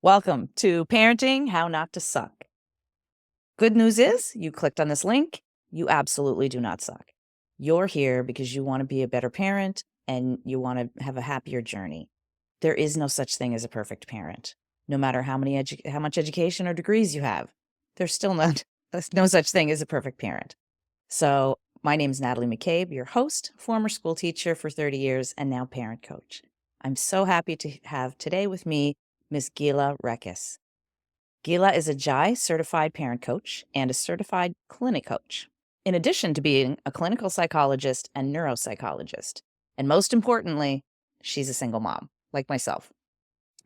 Welcome to Parenting How Not to Suck. Good news is you clicked on this link. You absolutely do not suck. You're here because you want to be a better parent and you want to have a happier journey. There is no such thing as a perfect parent. No matter how much education or degrees you have, there's no such thing as a perfect parent. So my name is Natalie McCabe, your host, former school teacher for 30 years, and now parent coach. I'm so happy to have today with me Miss Gila Reckess. Gila is a JAI certified parent coach and a certified clinic coach, in addition to being a clinical psychologist and neuropsychologist. And most importantly, she's a single mom, like myself.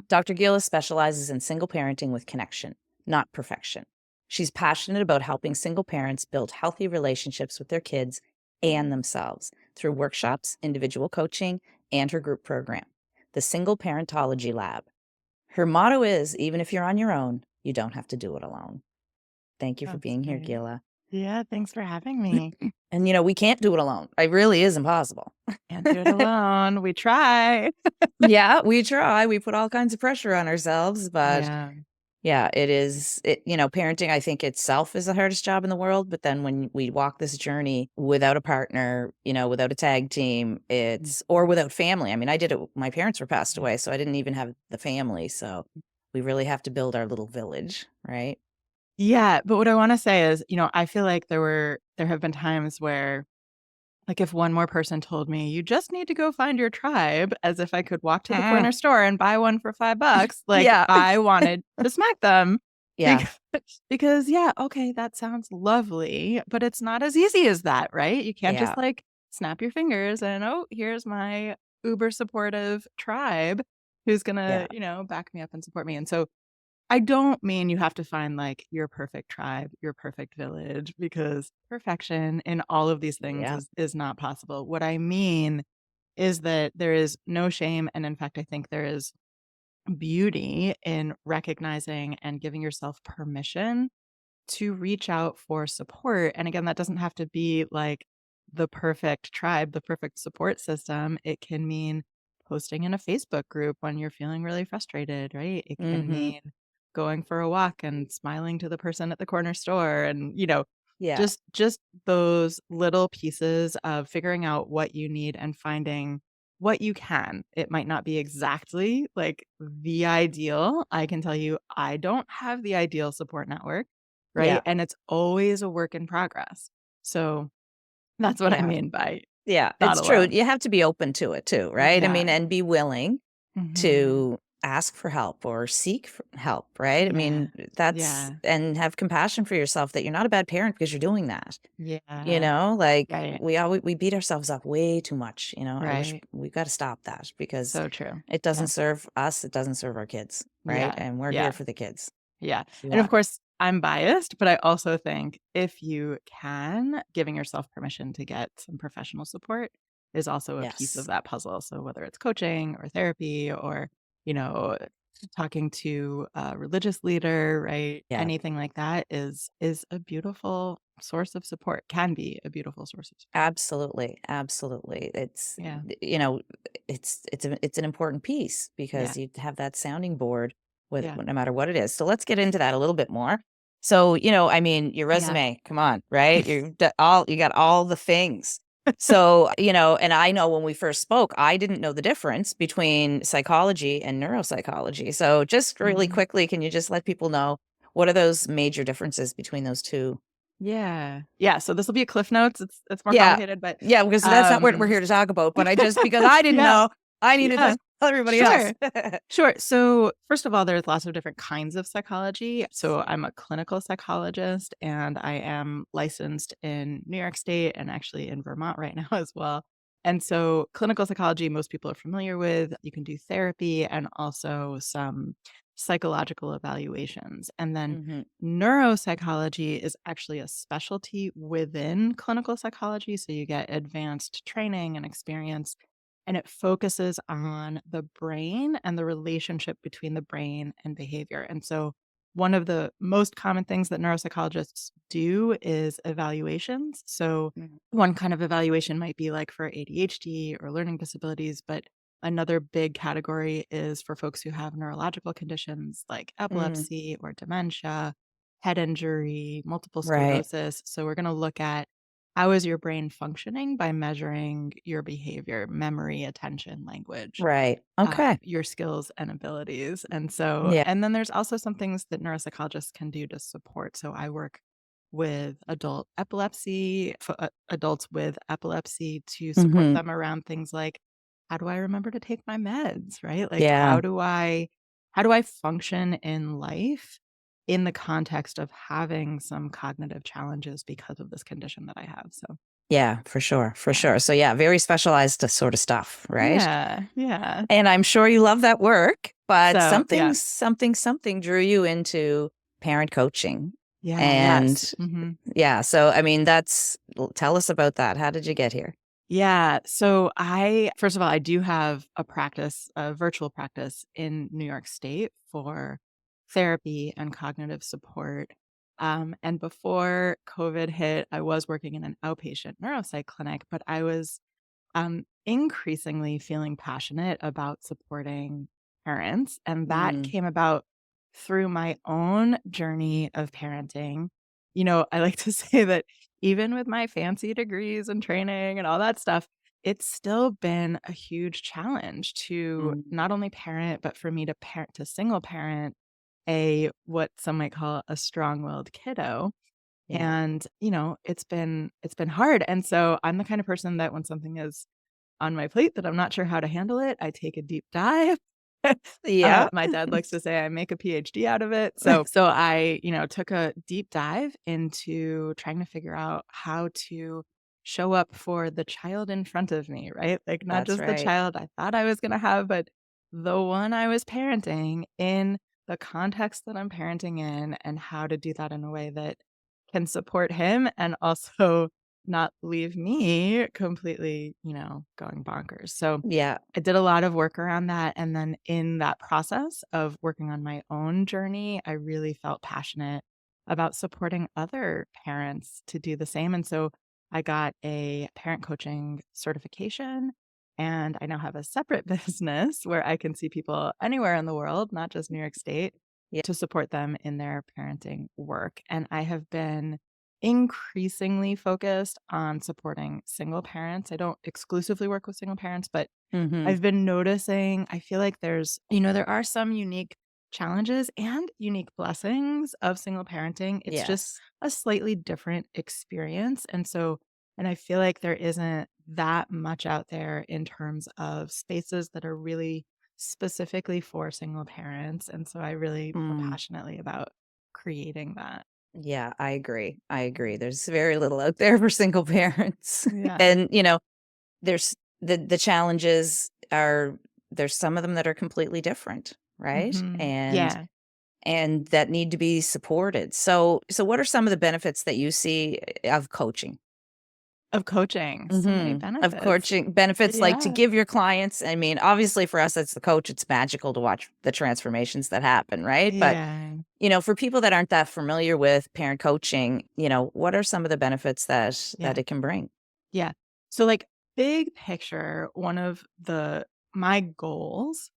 Dr. Gila specializes in single parenting with connection, not perfection. She's passionate about helping single parents build healthy relationships with their kids and themselves through workshops, individual coaching, and her group program, the Single Parentology Lab. Her motto is, even if you're on your own, you don't have to do it alone. Thank you for That's being here, great. Gila. Yeah, thanks for having me. And, we can't do it alone. It really is impossible. Can't do it alone. We try. Yeah, we try. We put all kinds of pressure on ourselves, but Yeah. it is, parenting, I think itself is the hardest job in the world. But then when we walk this journey without a partner, without a tag team, or without family. I mean, I did it. My parents were passed away, so I didn't even have the family. So we really have to build our little village, right? Yeah, but what I want to say is, I feel like there have been times where, like, if one more person told me, you just need to go find your tribe, as if I could walk to the corner store and buy one for $5, like, Yeah. I wanted to smack them. Yeah. Because, yeah, okay, that sounds lovely, but it's not as easy as that, right? You can't Yeah. just, like, snap your fingers and, oh, here's my uber supportive tribe who's Yeah. gonna, back me up and support me. And so I don't mean you have to find, like, your perfect tribe, your perfect village, because perfection in all of these things Yeah. is not possible. What I mean is that there is no shame, and in fact, I think there is beauty in recognizing and giving yourself permission to reach out for support. And again, that doesn't have to be like the perfect tribe, the perfect support system. It can mean posting in a Facebook group when you're feeling really frustrated, right? It can Mhm. mean going for a walk and smiling to the person at the corner store and, Yeah. just those little pieces of figuring out what you need and finding what you can. It might not be exactly like the ideal. I can tell you I don't have the ideal support network. Right? Yeah. And it's always a work in progress. So that's what I Yeah. mean by Yeah. not It's true. alone. You have to be open to it too, right? I mean, and Exactly. be willing Mhm. to ask for help or seek for help, right? I Yeah. mean, that's Yeah. and have compassion for yourself that you're not a bad parent because you're doing that. Yeah. Like Right. we beat ourselves up way too much, I wish Right. we've got to stop that because So true. it doesn't Yeah. serve us, it doesn't serve our kids, right? Yeah. And we're here Yeah. for the kids. Yeah. And Yeah. of course, I'm biased, but I also think if you can, giving yourself permission to get some professional support is also a piece of Yes. that puzzle. So whether it's coaching or therapy or, you know, talking to a religious leader, right? Yeah. Anything like that is a beautiful source of support, can be a beautiful source of support. Absolutely, absolutely. It's Yeah. it's an important piece Yeah. because you have that sounding board with Yeah. no matter what it is. So let's get into that a little bit more. So, I mean, your Yeah. resume, come on, right? You got all the things. So, and I know when we first spoke, I didn't know the difference between psychology and neuropsychology. So, just really Mhm. quickly, can you just let people know what are those major differences between those two? Yeah. Yeah, so this will be a cliff notes. It's more Yeah. complicated, but, Yeah, because that's not what we're um here to talk about, but because I didn't yeah, know, I needed to yeah. tell everybody else. Sure. Sure. So, first of all, there's lots of different kinds of psychology. So, I'm a clinical psychologist and I am licensed in New York State and actually in Vermont right now as well. And so, clinical psychology, most people are familiar with. You can do therapy and also some psychological evaluations. And then Mhm. neuropsychology is actually a specialty within clinical psychology. So, you get advanced training and experience and it focuses on the brain and the relationship between the brain and behavior. And so, one of the most common things that neuropsychologists do is evaluations. So, Mhm. one kind of evaluation might be like for ADHD or learning disabilities, but Another big category is for folks who have neurological conditions like Mm, epilepsy or dementia, head injury, multiple right. sclerosis. So we're going to look at how is your brain functioning by measuring your behavior, memory, attention, language, Right. Okay. your skills and abilities. And so, Yeah. and then there's also some things that neuropsychologists can do to support. So I work with adults with epilepsy to support Mhm. them around things like, how do I remember to take my meds, right? Like, Yeah. how do I function in life in the context of having some cognitive challenges because of this condition that I have? So, Yeah, for sure, for yeah. sure. So, yeah, very specialized sort of stuff, right? Yeah, yeah. And I'm sure you love that work, but So, yeah. something drew you into parent coaching. Yeah, yes. And Mhm. yeah, so I mean, tell us about that. How did you get here? Yeah. So I first of all, I do have a practice, a virtual practice in New York State for therapy and cognitive support. And before COVID hit, I was working in an outpatient neuropsych clinic, but I was increasingly feeling passionate about supporting parents. And that Mm, came about through my own journey of parenting. I like to say that even with my fancy degrees and training and all that stuff, it's still been a huge challenge to mm, not only parent, but for me to parent to single parent a what some might call a strong-willed kiddo. yeah. And, it's been hard. And so I'm the kind of person that when something is on my plate that I'm not sure how to handle it, I take a deep dive. Yeah. My dad likes to say I make a PhD out of it. So I, took a deep dive into trying to figure out how to show up for the child in front of me, right? Like not That's just the right. child I thought I was going to have, but the one I was parenting in the context that I'm parenting in and how to do that in a way that can support him and also not leave me completely, going bonkers. So Yeah. I did a lot of work around that, and then in that process of working on my own journey, I really felt passionate about supporting other parents to do the same, and so I got a parent coaching certification, and I now have a separate business where I can see people anywhere in the world, not just New York State, Yeah. to support them in their parenting work, and I have been increasingly focused on supporting single parents. I don't exclusively work with single parents, but Mhm. I've been noticing, I feel like there are some unique challenges and unique blessings of single parenting. It's just Yes. a slightly different experience. And I feel like there isn't that much out there in terms of spaces that are really specifically for single parents. And so I really feel Mm. passionately about creating that. Yeah, I agree. I agree. There's very little out there for single parents. Yeah. And, there's the challenges are there's some of them that are completely different, right? And Yeah. that need to be supported. So what are some of the benefits that you see of coaching? Of coaching. So many Mhm. Of benefits. coaching benefits, like, to Yeah. give your clients. I mean, obviously, for us, as the coach, it's magical to watch the transformations that happen, right? But, Yeah. for people that aren't that familiar with parent coaching, what are some of the benefits that Yeah. it can bring? Yeah. So, like, big picture, one of my goals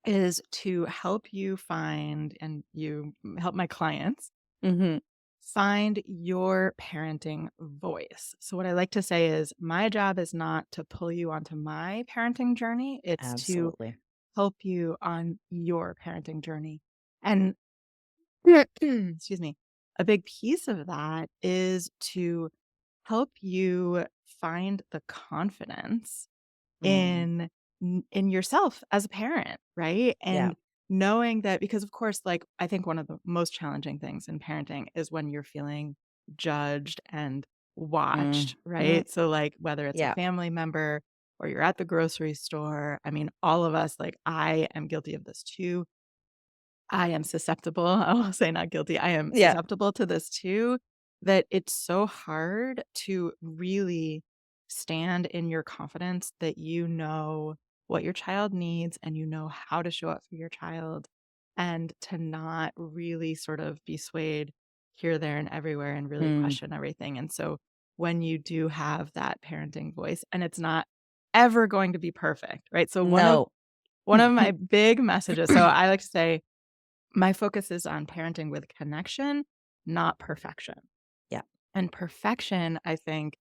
is to help you find and help my clients Mhm. find your parenting voice. So, what I like to say is my job is not to pull you onto my parenting journey, it's to Absolutely. help you on your parenting journey. And excuse me, a big piece of that is to help you find the confidence Mm. in yourself as a parent, right? Yeah. And knowing that because of course, like I think one of the most challenging things in parenting is when you're feeling judged and watched, Mhm. right? So like whether it's a Yeah. family member or you're at the grocery store, I mean, all of us, like I am guilty of this too. I am susceptible. I will say not guilty. I am Yeah. susceptible to this too, that it's so hard to really stand in your confidence that you know what your child needs and you know how to show up for your child and to not really sort of be swayed here, there, and everywhere and really Mm. question everything. And so when you do have that parenting voice, and it's not ever going to be perfect, right? So No. one of my big messages, so I like to say my focus is on parenting with connection, not perfection. Yeah. And perfection, I think,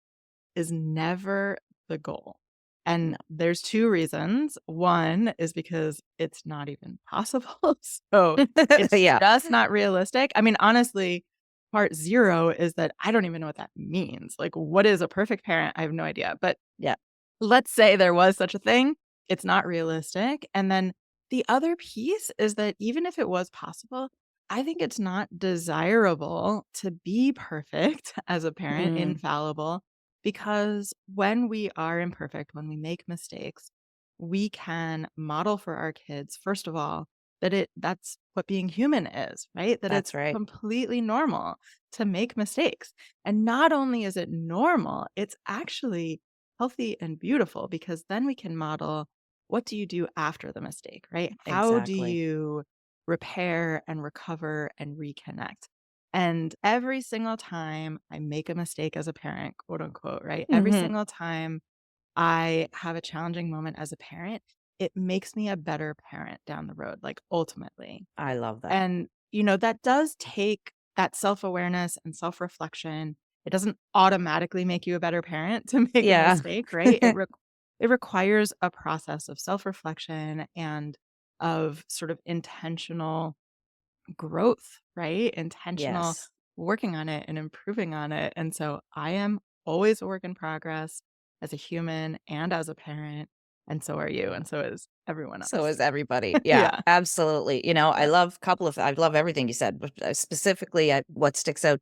is never the goal. And No. there's 2 reasons. One is because it's not even possible. So it's Yeah. just not realistic. I mean, honestly, part 0 is that I don't even know what that means. Like, what is a perfect parent? I have no idea. But Yeah. let's say there was such a thing. It's not realistic. And then the other piece is that even if it was possible, I think it's not desirable to be perfect as a parent, Mm, infallible, because when we are imperfect, when we make mistakes, we can model for our kids, first of all, that's what being human is, right? That that's it's right. completely normal to make mistakes. And not only is it normal, it's actually healthy and beautiful because then we can model what do you do after the mistake, right? How do Exactly. you repair and recover and reconnect? And every single time I make a mistake as a parent, quote unquote, right? Every Hmm. single time I have a challenging moment as a parent, it makes me a better parent down the road, like ultimately. I love that. And, that does take that self-awareness and self-reflection. It doesn't automatically make you a better parent to make a Yeah. mistake, right? It requires a process of self-reflection and of sort of intentional growth, right? Intentional Yes. working on it and improving on it. And so I am always a work in progress as a human and as a parent. And so are you. And so is everyone So else. is everybody. Yeah, Yeah. absolutely. I Yeah. love I love everything you said, but specifically, what sticks out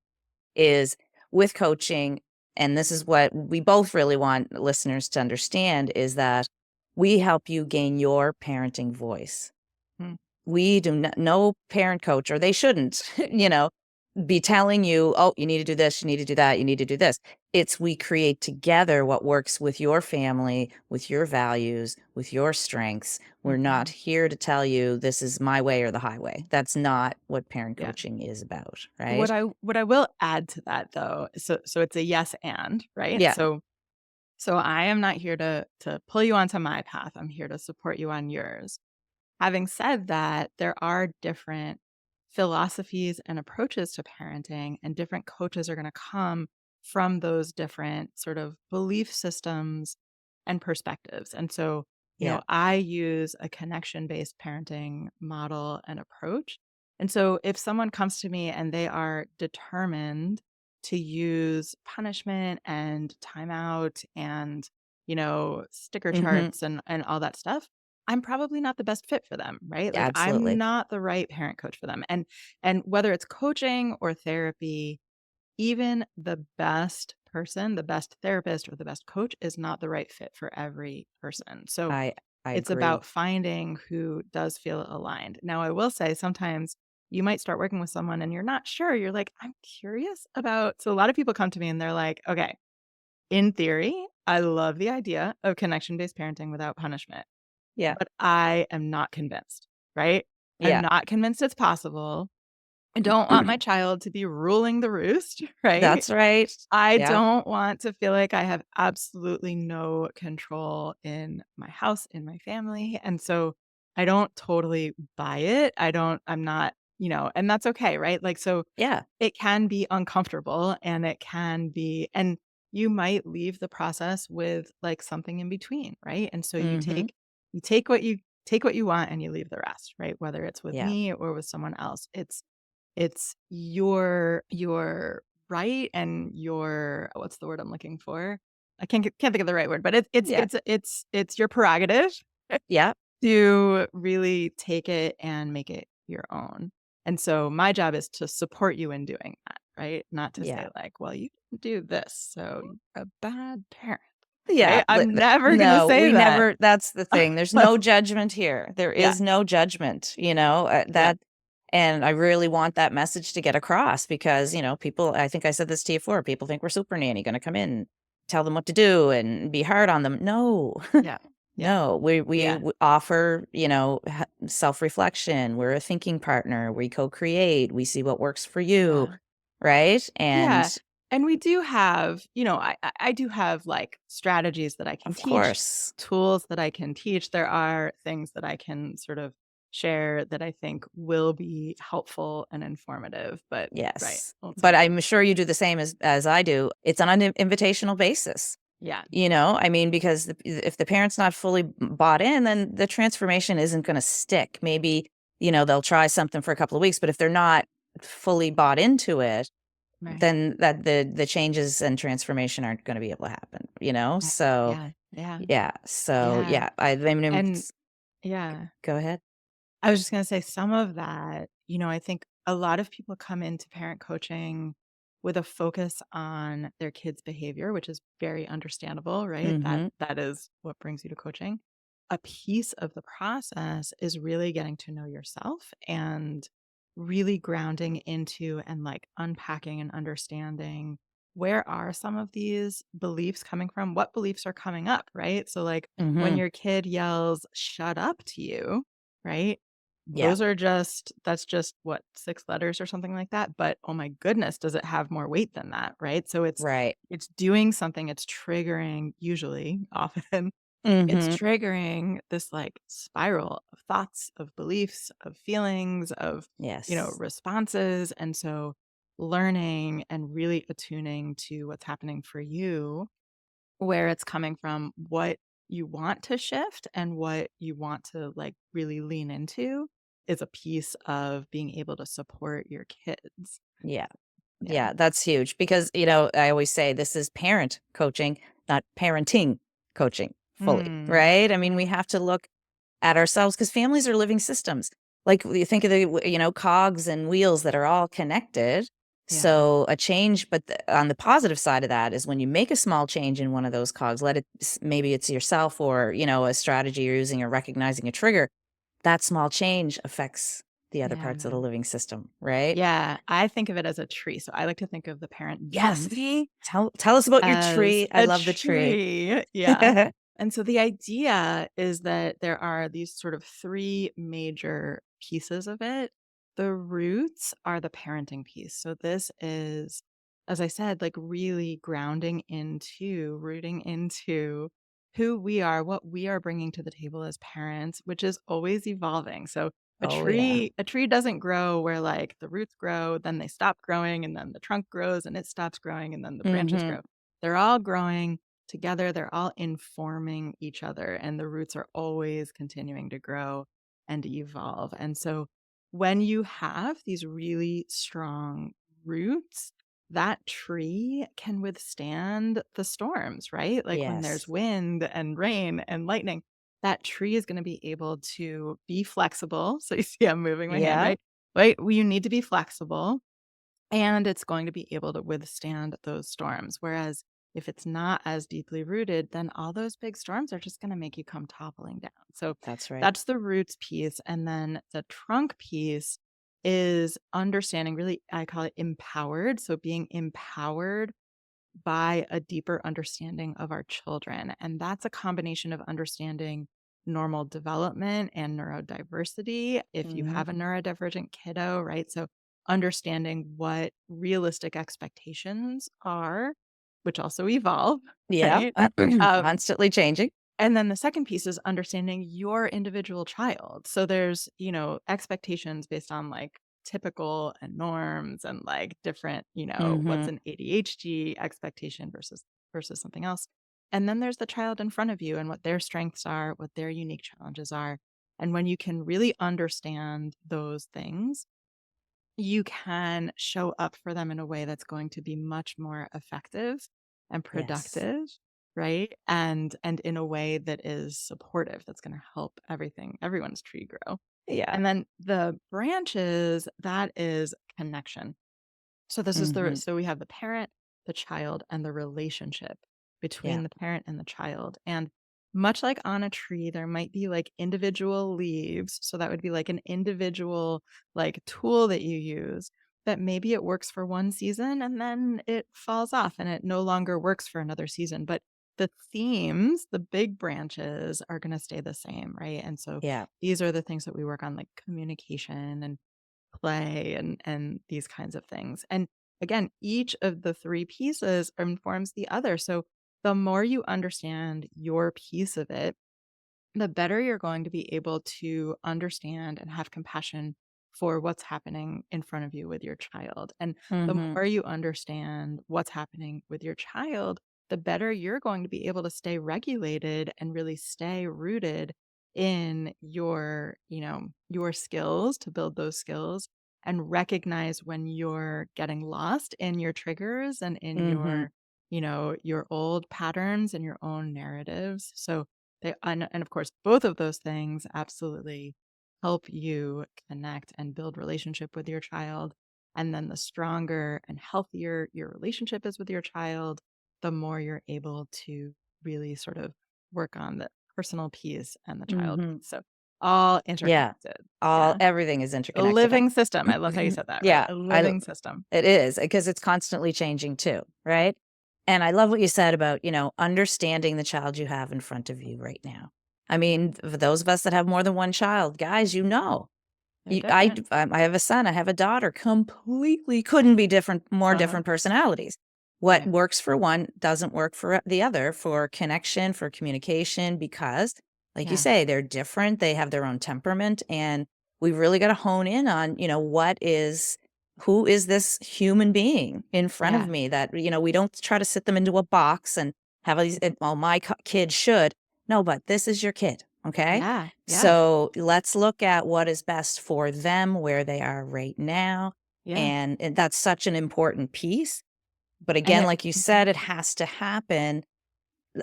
is with coaching, and this is what we both really want listeners to understand, is that we help you gain your parenting voice. Mm, We do not, no parent coach, or they shouldn't, be telling you, oh, you need to do this, you need to do that, you need to do this. It's we create together what works with your family, with your values, with your strengths. We're not mhm. here to tell you this is my way or the highway. That's not what parent Yeah. coaching is about, What right? I what I will add to that though, so it's a yes and, right? Yeah. So I am not here to pull you onto my path. I'm here to support you on yours. Having said that, there are different philosophies and approaches to parenting, and different coaches are going to come from those different sort of belief systems and perspectives. And so, Yeah. I use a connection based parenting model and approach. And so, if someone comes to me and they are determined to use punishment and timeout and, sticker Mhm. charts and all that stuff, I'm probably not the best fit for them, right? Like I'm Absolutely. not the right parent coach for them. And whether it's coaching or therapy, even the best person, the best therapist or the best coach is not the right fit for every person. So I I it's agree. about finding who does feel aligned. Now, I will say sometimes you might start working with someone and you're not sure. You're like, I'm curious about. So a lot of people come to me and they're like, okay, in theory, I love the idea of connection based parenting without punishment, Yeah. but I am not convinced, right? I'm Yeah. not convinced it's possible. I don't want my child to be ruling the roost, right? That's right. I Yeah. don't want to feel like I have absolutely no control in my house, in my family. And so I don't totally buy it. I'm not, and that's okay, right? Like, so Yeah. it can be uncomfortable and it can be, and you might leave the process with like something in between, right? And so Mhm. take what you want and you leave the rest, right? Whether it's with Yeah. me or with someone else. It's your right and your what's the word I'm looking for? I can't think of the right word, but Yeah. it's your prerogative Yeah. to really take it and make it your own. And so my job is to support you in doing that, right? Not to Yeah. say like, well, you didn't do this, so you're a bad parent, Yeah, right? I'm never gonna no, say we that. never, that's the thing, there's no judgment here, there Yeah, is no judgment, yeah, and I really want that message to get across because, people, I think I said this to you before, people think we're super nanny, gonna come in, tell them what to do and be hard on them. No, yeah, yeah, no, we yeah, offer, self-reflection, we're a thinking partner, we co-create, we see what works for you, yeah, right? And yeah. And we do have, I do have like strategies that I can Of teach, course. tools that I can teach. There are things that I can sort of share that I think will be helpful and informative. But right, Yes. But ultimately, I'm sure you do the same as I do. It's on an invitational basis. yeah, I mean, because if the parent's not fully bought in, then the transformation isn't going to stick. Maybe, they'll try something for a couple of weeks, but if they're not fully bought into it, right, then that the changes and transformation aren't going to be able to happen. right, So, yeah, yeah, yeah. So, yeah, yeah, I mean, and yeah. go ahead. I was just gonna say some of that, I think a lot of people come into parent coaching with a focus on their kids' behavior, which is very understandable, right? That Mhm. that is what brings you to coaching. A piece of the process is really getting to know yourself and really grounding into and like unpacking and understanding where are some of these beliefs coming from? What beliefs are coming up, right? So like when Mhm. your kid yells shut up to you, right? Yeah. That's just what, 6 letters or something like that, but, oh my goodness, does it have more weight than that, right? So Right. it's doing something, it's triggering usually, often, it's Mhm. triggering this, like, spiral of thoughts, of beliefs, of feelings, of, Yes. responses, and so learning and really attuning to what's happening for you, where it's coming from, what you want to shift and what you want to, like, really lean into is a piece of being able to support your kids. Yeah. Yeah. Yeah, that's huge because, I always say this is parent coaching, not parenting coaching fully, Mm. right? I mean, we have to look at ourselves because families are living systems. Like you think of the cogs and wheels that are all connected. Yeah. So a change, but on the positive side of that is when you make a small change in one of those cogs, maybe it's yourself or, a strategy you're using or recognizing a trigger, that small change affects the other parts of the Yeah. living system, right? Yeah, I think of it as a tree, so I like to think of the parent Yes. journey Tell us about your as tree. I a love the tree. tree. Yeah. And so the idea is that there are these sort of 3 major pieces of it. The roots are the parenting piece. So this is, as I said, like really grounding into, rooting into who we are, what we are bringing to the table as parents, which is always evolving. So Oh, yeah. a tree doesn't grow where like the roots grow, then they stop growing, and then the trunk grows and it stops growing, and then the branches Mhm. grow. They're all growing together, they're all informing each other, and the roots are always continuing to grow and evolve. And so when you have these really strong roots, that tree can withstand the storms, right? Like when there's Yes. wind and rain and lightning, that tree is going to be able to be flexible. So you see, I'm moving my hand, Yeah. right? Right. Well, you need to be flexible and it's going to be able to withstand those storms. Whereas if it's not as deeply rooted, then all those big storms are just going to make you come toppling down. So That's right. that's the roots piece. And then the trunk piece is understanding, really, I call it empowered. So being empowered by a deeper understanding of our children. And that's a combination of understanding normal development and neurodiversity. If you Mhm. have a neurodivergent kiddo, right? So understanding what realistic expectations are, which also evolve, Yeah. right? Um, Constantly changing. and then the second piece is understanding your individual child. So there's, expectations based on like typical and norms and like different, what's Mhm. an ADHD expectation versus something else. And then there's the child in front of you and what their strengths are, what their unique challenges are. And when you can really understand those things, you can show up for them in a way that's going to be much more effective and Yes. productive, right? And in a way that is supportive, that's going to help everyone's tree grow. Yeah. And then the branches, that is connection. So this is Mhm. so we have the parent, the child, and the relationship Yeah. between the parent and the child. And much like on a tree, there might be like individual leaves. So that would be like an individual like tool that you use that maybe it works for one season and then it falls off and it no longer works for another season. But the themes, the big branches are going to stay the same, right? And so Yeah. these are the things that we work on, like communication and play and these kinds of things. And again, each of the three pieces informs the other. So the more you understand your piece of it, the better you're going to be able to understand and have compassion for what's happening in front of you with your child. And the Mhm. more you understand what's happening with your child, the better you're going to be able to stay regulated and really stay rooted in your, your skills, to build those skills and recognize when you're getting lost in your triggers and in Mhm. your old patterns and your own narratives. So and of course, both of those things absolutely help you connect and build relationship with your child. And then the stronger and healthier your relationship is with your child, the more you're able to really sort of work on the personal piece and the child Mhm. piece. So all Yeah. interconnected. All Yeah. everything is A interconnected. living system. I love how you said that, right? Yeah, A I living system. it is because it's constantly changing too, right? And I love what you said about, understanding the child you have in front of you right now. I Yeah. mean, for those of us that have more than one child, guys, They're different. I have a son, I have a daughter, completely couldn't be more Uh-huh. different personalities. What Right. works for one doesn't work for the other for connection, for communication, because, like you Yeah. say, they're different. They have their own temperament. And we've really got to hone in on, who is this human being in front of Yeah. me that, we don't try to sit them into a box and have all these, well, my kid should. No, but this is your kid. Okay. Yeah. Yeah. So let's look at what is best for them where they are right now. Yeah. And that's such an important piece. But And again, like you said, it has to happen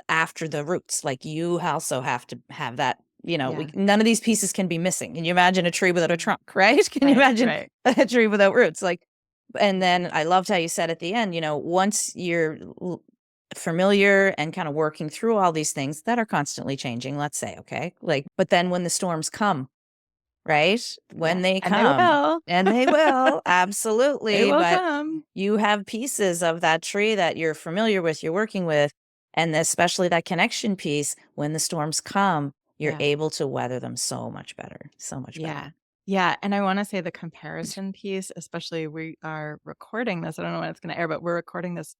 after the roots. Like you also have to have that, yeah. none of these pieces can be missing. Can you imagine a tree without a trunk, right? Can you Right. imagine Right. a tree without roots? Like, and then I loved how you said at the end, once you're familiar and kind of working through all these things that are constantly changing, let's say, okay, like, but then when the storms come, right? When Yeah. they And they come, will. and they will, They absolutely, will but come. you have pieces of that tree that you're familiar with, you're working with, and especially that connection piece, when the storms come, you're Yeah. able to weather them so much better, so much Yeah. better. Yeah. And I want to say the comparison piece, especially we are recording this. I don't know when it's going to air, but we're recording this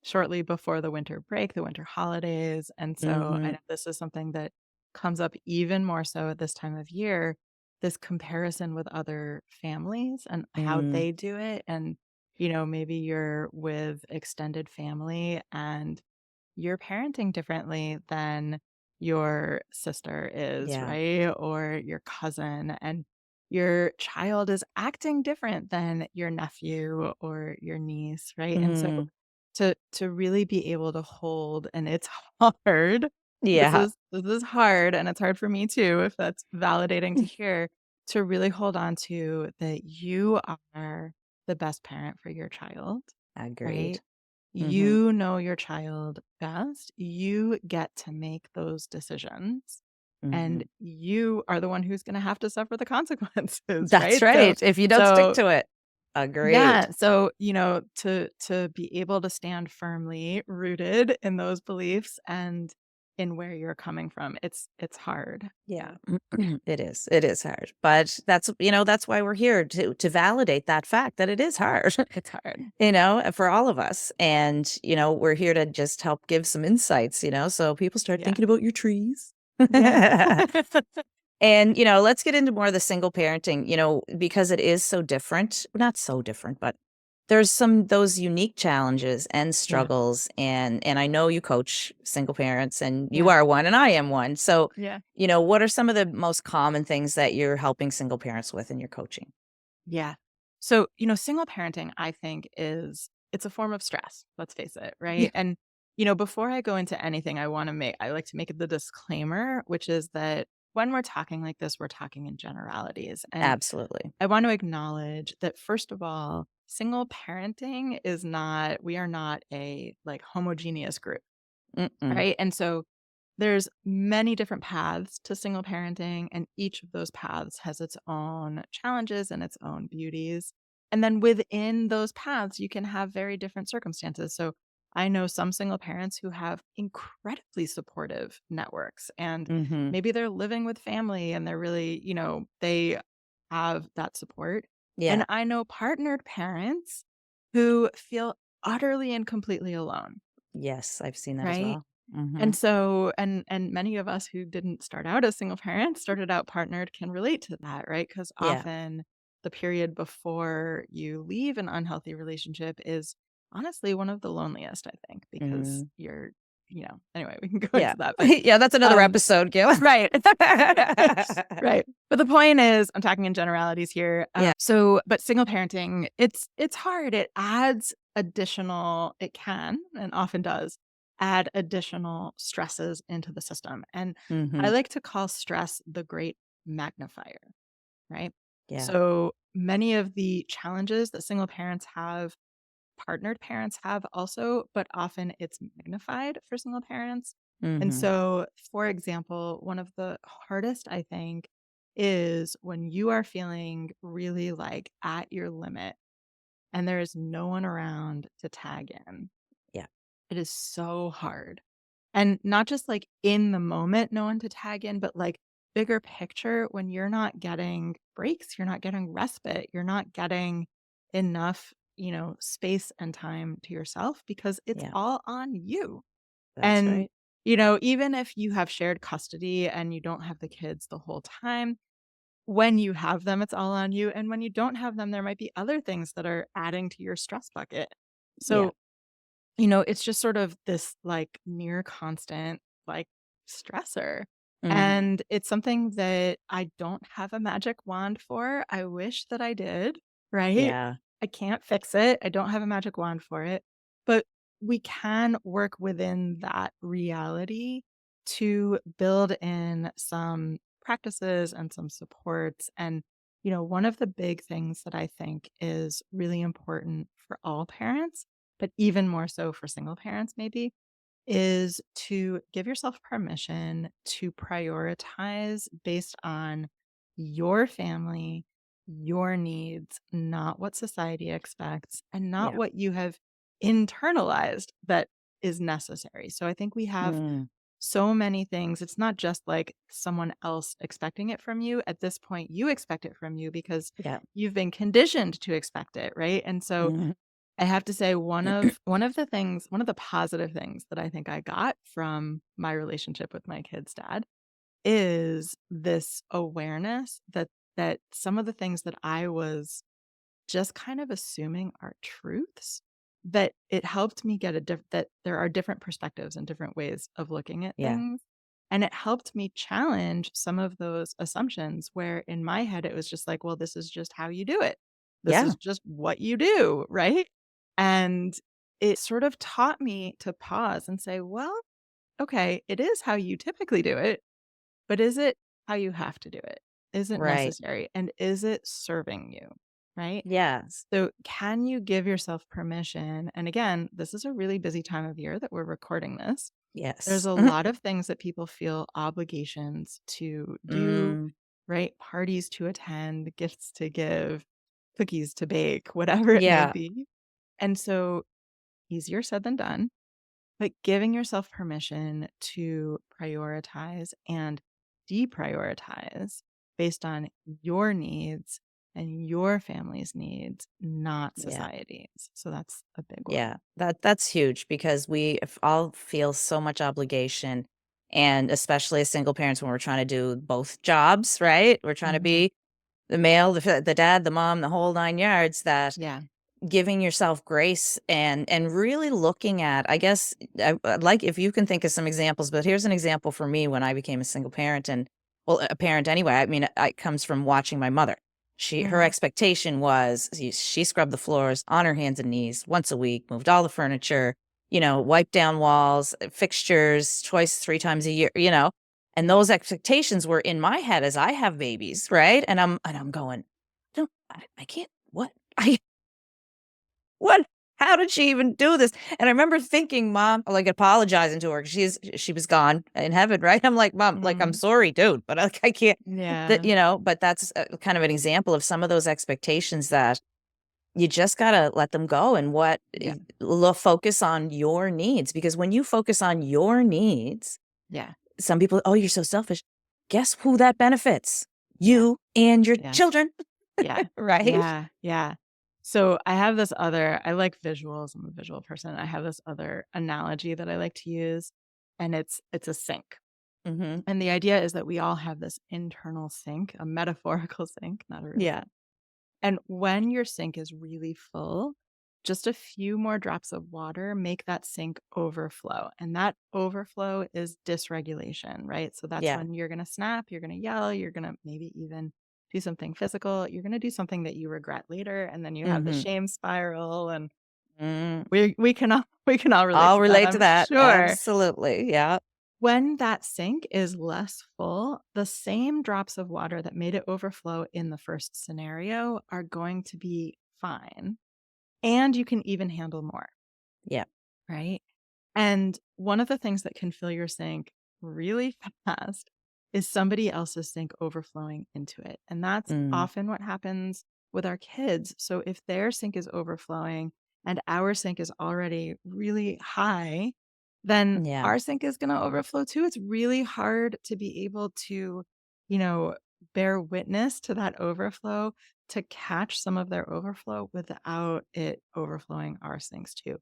shortly before the winter break, the winter holidays. And so I Mhm. know this is something that comes up even more so at this time of year, this comparison with other families and how Mm. they do it. And, maybe you're with extended family and you're parenting differently than your sister is, Yeah. right? Or your cousin, and your child is acting different than your nephew or your niece, right? And so Mm. to really be able to hold, and it's hard. This Yeah. is this is hard, and it's hard for me too, if that's validating to hear, to really hold on to that you are the best parent for your child, right? Agreed. Mhm. You know your child best. You get to make those decisions, and Mhm. you are the one who's gonna have to suffer the consequences, That's right? So right, if you don't stick so to it. Agreed. yeah, so, to be able to stand firmly rooted in those beliefs and in where you're coming from, it's hard. Yeah. Yeah. It is. It is hard. But that's why we're here to validate that fact that it is hard, It's hard. for all of us. And, we're here to just help give some insights, so people start Yeah. thinking about your trees. Yeah. And, let's get into more of the single parenting, because it is so different. Not so different, but there's those unique challenges and Yeah. struggles. And I know you coach single parents and you Yeah. are one and I am one. So, Yeah. what are some of the most common things that you're helping single parents with in your coaching? Yeah. So, single parenting, I think it's a form of stress, let's face it, Yeah. right? And, before I go into anything, I like to make the disclaimer, which is that when we're talking like this, we're talking in generalities. And Absolutely. I want to acknowledge that, first of all, single parenting we are not a like homogeneous group, Mm-mm. right? And so there's many different paths to single parenting, and each of those paths has its own challenges and its own beauties. And then within those paths, you can have very different circumstances. So I know some single parents who have incredibly supportive networks, and Mm-hmm. maybe they're living with family and they're really, they have that support. Yeah. And I know partnered parents who feel utterly and completely alone, Yes, I've seen that as right? well. Mhm. And so and many of us who didn't start out as single parents, started out partnered, can relate to that, right? Because Yeah. often the period before you leave an unhealthy relationship is honestly one of the loneliest, I think, because Mhm. you're anyway, we can go Yeah. into that, but, Yeah, that's another um episode, Gil. right. Right. But the point is, I'm talking in generalities here. Yeah. But single parenting, it's hard. It can and often does add additional stresses into the system. And I Mhm. like to call stress the great magnifier, right? Yeah. So many of the challenges that single parents have, partnered parents have also, but often it's magnified for single parents. And Mhm. so, for example, one of the hardest, I think, is when you are feeling really like at your limit and there is no one around to tag in. Yeah. It is so hard. And not just like in the moment, no one to tag in, but like bigger picture when you're not getting breaks, you're not getting respite, you're not getting enough, space and time to yourself because it's Yeah. all on you. That's And, right. even if you have shared custody and you don't have the kids the whole time, when you have them, it's all on you. And when you don't have them, there might be other things that are adding to your stress bucket. Yeah. So it's just sort of this like near constant like stressor. Mhm. And it's something that I don't have a magic wand for. I wish that I did, right? Yeah. I can't fix it. I don't have a magic wand for it. But we can work within that reality to build in some practices and some supports. And, one of the big things that I think is really important for all parents, but even more so for single parents maybe, is to give yourself permission to prioritize based on your family, your needs, not what society expects, and not Yeah. what you have internalized that is necessary. So I think we have Mm. so many things. It's not just like someone else expecting it from you. At this point, you expect it from you because Yeah. you've been conditioned to expect it, right? And so Mhm. I have to say one of the positive things that I think I got from my relationship with my kid's dad is this awareness that some of the things that I was just kind of assuming are truths, that it helped me get that there are different perspectives and different ways of looking at Yeah. things. And it helped me challenge some of those assumptions where in my head it was just like, well, this is just how you do it. This Yeah. is just what you do, right? And it sort of taught me to pause and say, well, okay, it is how you typically do it, but is it how you have to do it? Is it Right. necessary? And is it serving you? Right? Yes. So, can you give yourself permission? And again, this is a really busy time of year that we're recording this. There's Yes. a lot of things that people feel obligations to do, Mm. right? Parties to attend, gifts to give, cookies to bake, whatever it may Yeah. be. And so, easier said than done, but giving yourself permission to prioritize and deprioritize based on your needs and your family's needs, not Yeah. society's. So that's a big one. Yeah. That's huge because all feel so much obligation, and especially as single parents when we're trying to do both jobs, right? We're trying to Mhm. be the male, the dad, the mom, the whole 9 yards, that Yeah. giving yourself grace and really looking at, I guess, I'd like if you can think of some examples, but here's an example for me when I became a single parent, and well, a parent anyway. I mean, it comes from watching my mother. Her Mhm. expectation was she scrubbed the floors on her hands and knees once a week, moved all the furniture, wiped down walls, fixtures twice, 3 times a year, and those expectations were in my head as I have babies, right? And I'm going, don't I can't what I what? How did she even do this? And I remember thinking, Mom, like apologizing to her because she was gone in heaven, right? I'm like, Mom, like I'm Mhm. sorry, dude, but like I can't. That Yeah. but that's kind of an example of some of those expectations that you just gotta let them go, and Yeah. focus on your needs, because when you focus on your needs, Yeah. some people, oh, you're so selfish. Guess who that benefits? Yeah. You and your Yeah. children, Yeah. right? Yeah. Yeah. So I like visuals. I'm a visual person. I have this other analogy that I like to use, and it's a sink. Mm-hmm. And the idea is that we all have this internal sink, a metaphorical sink, not a real Yeah. sink. And when your sink is really full, just a few more drops of water make that sink overflow. And that overflow is dysregulation, right? So that's Yeah. when you're going to snap, you're going to yell, you're going to maybe even do something physical, you're going to do something that you regret later. And then you have the Mm-hmm. shame spiral. And Mm. we can all relate I'll to that, relate to I'm that. sure. Absolutely. Yeah. When that sink is less full, the same drops of water that made it overflow in the first scenario are going to be fine. And you can even handle more, Yeah. right? And one of the things that can fill your sink really fast is somebody else's sink overflowing into it. And that's Mm. often what happens with our kids. So if their sink is overflowing and our sink is already really high, then Yeah. our sink is going to overflow too. It's really hard to be able to, you know, bear witness to that overflow, to catch some of their overflow without it overflowing our sinks too.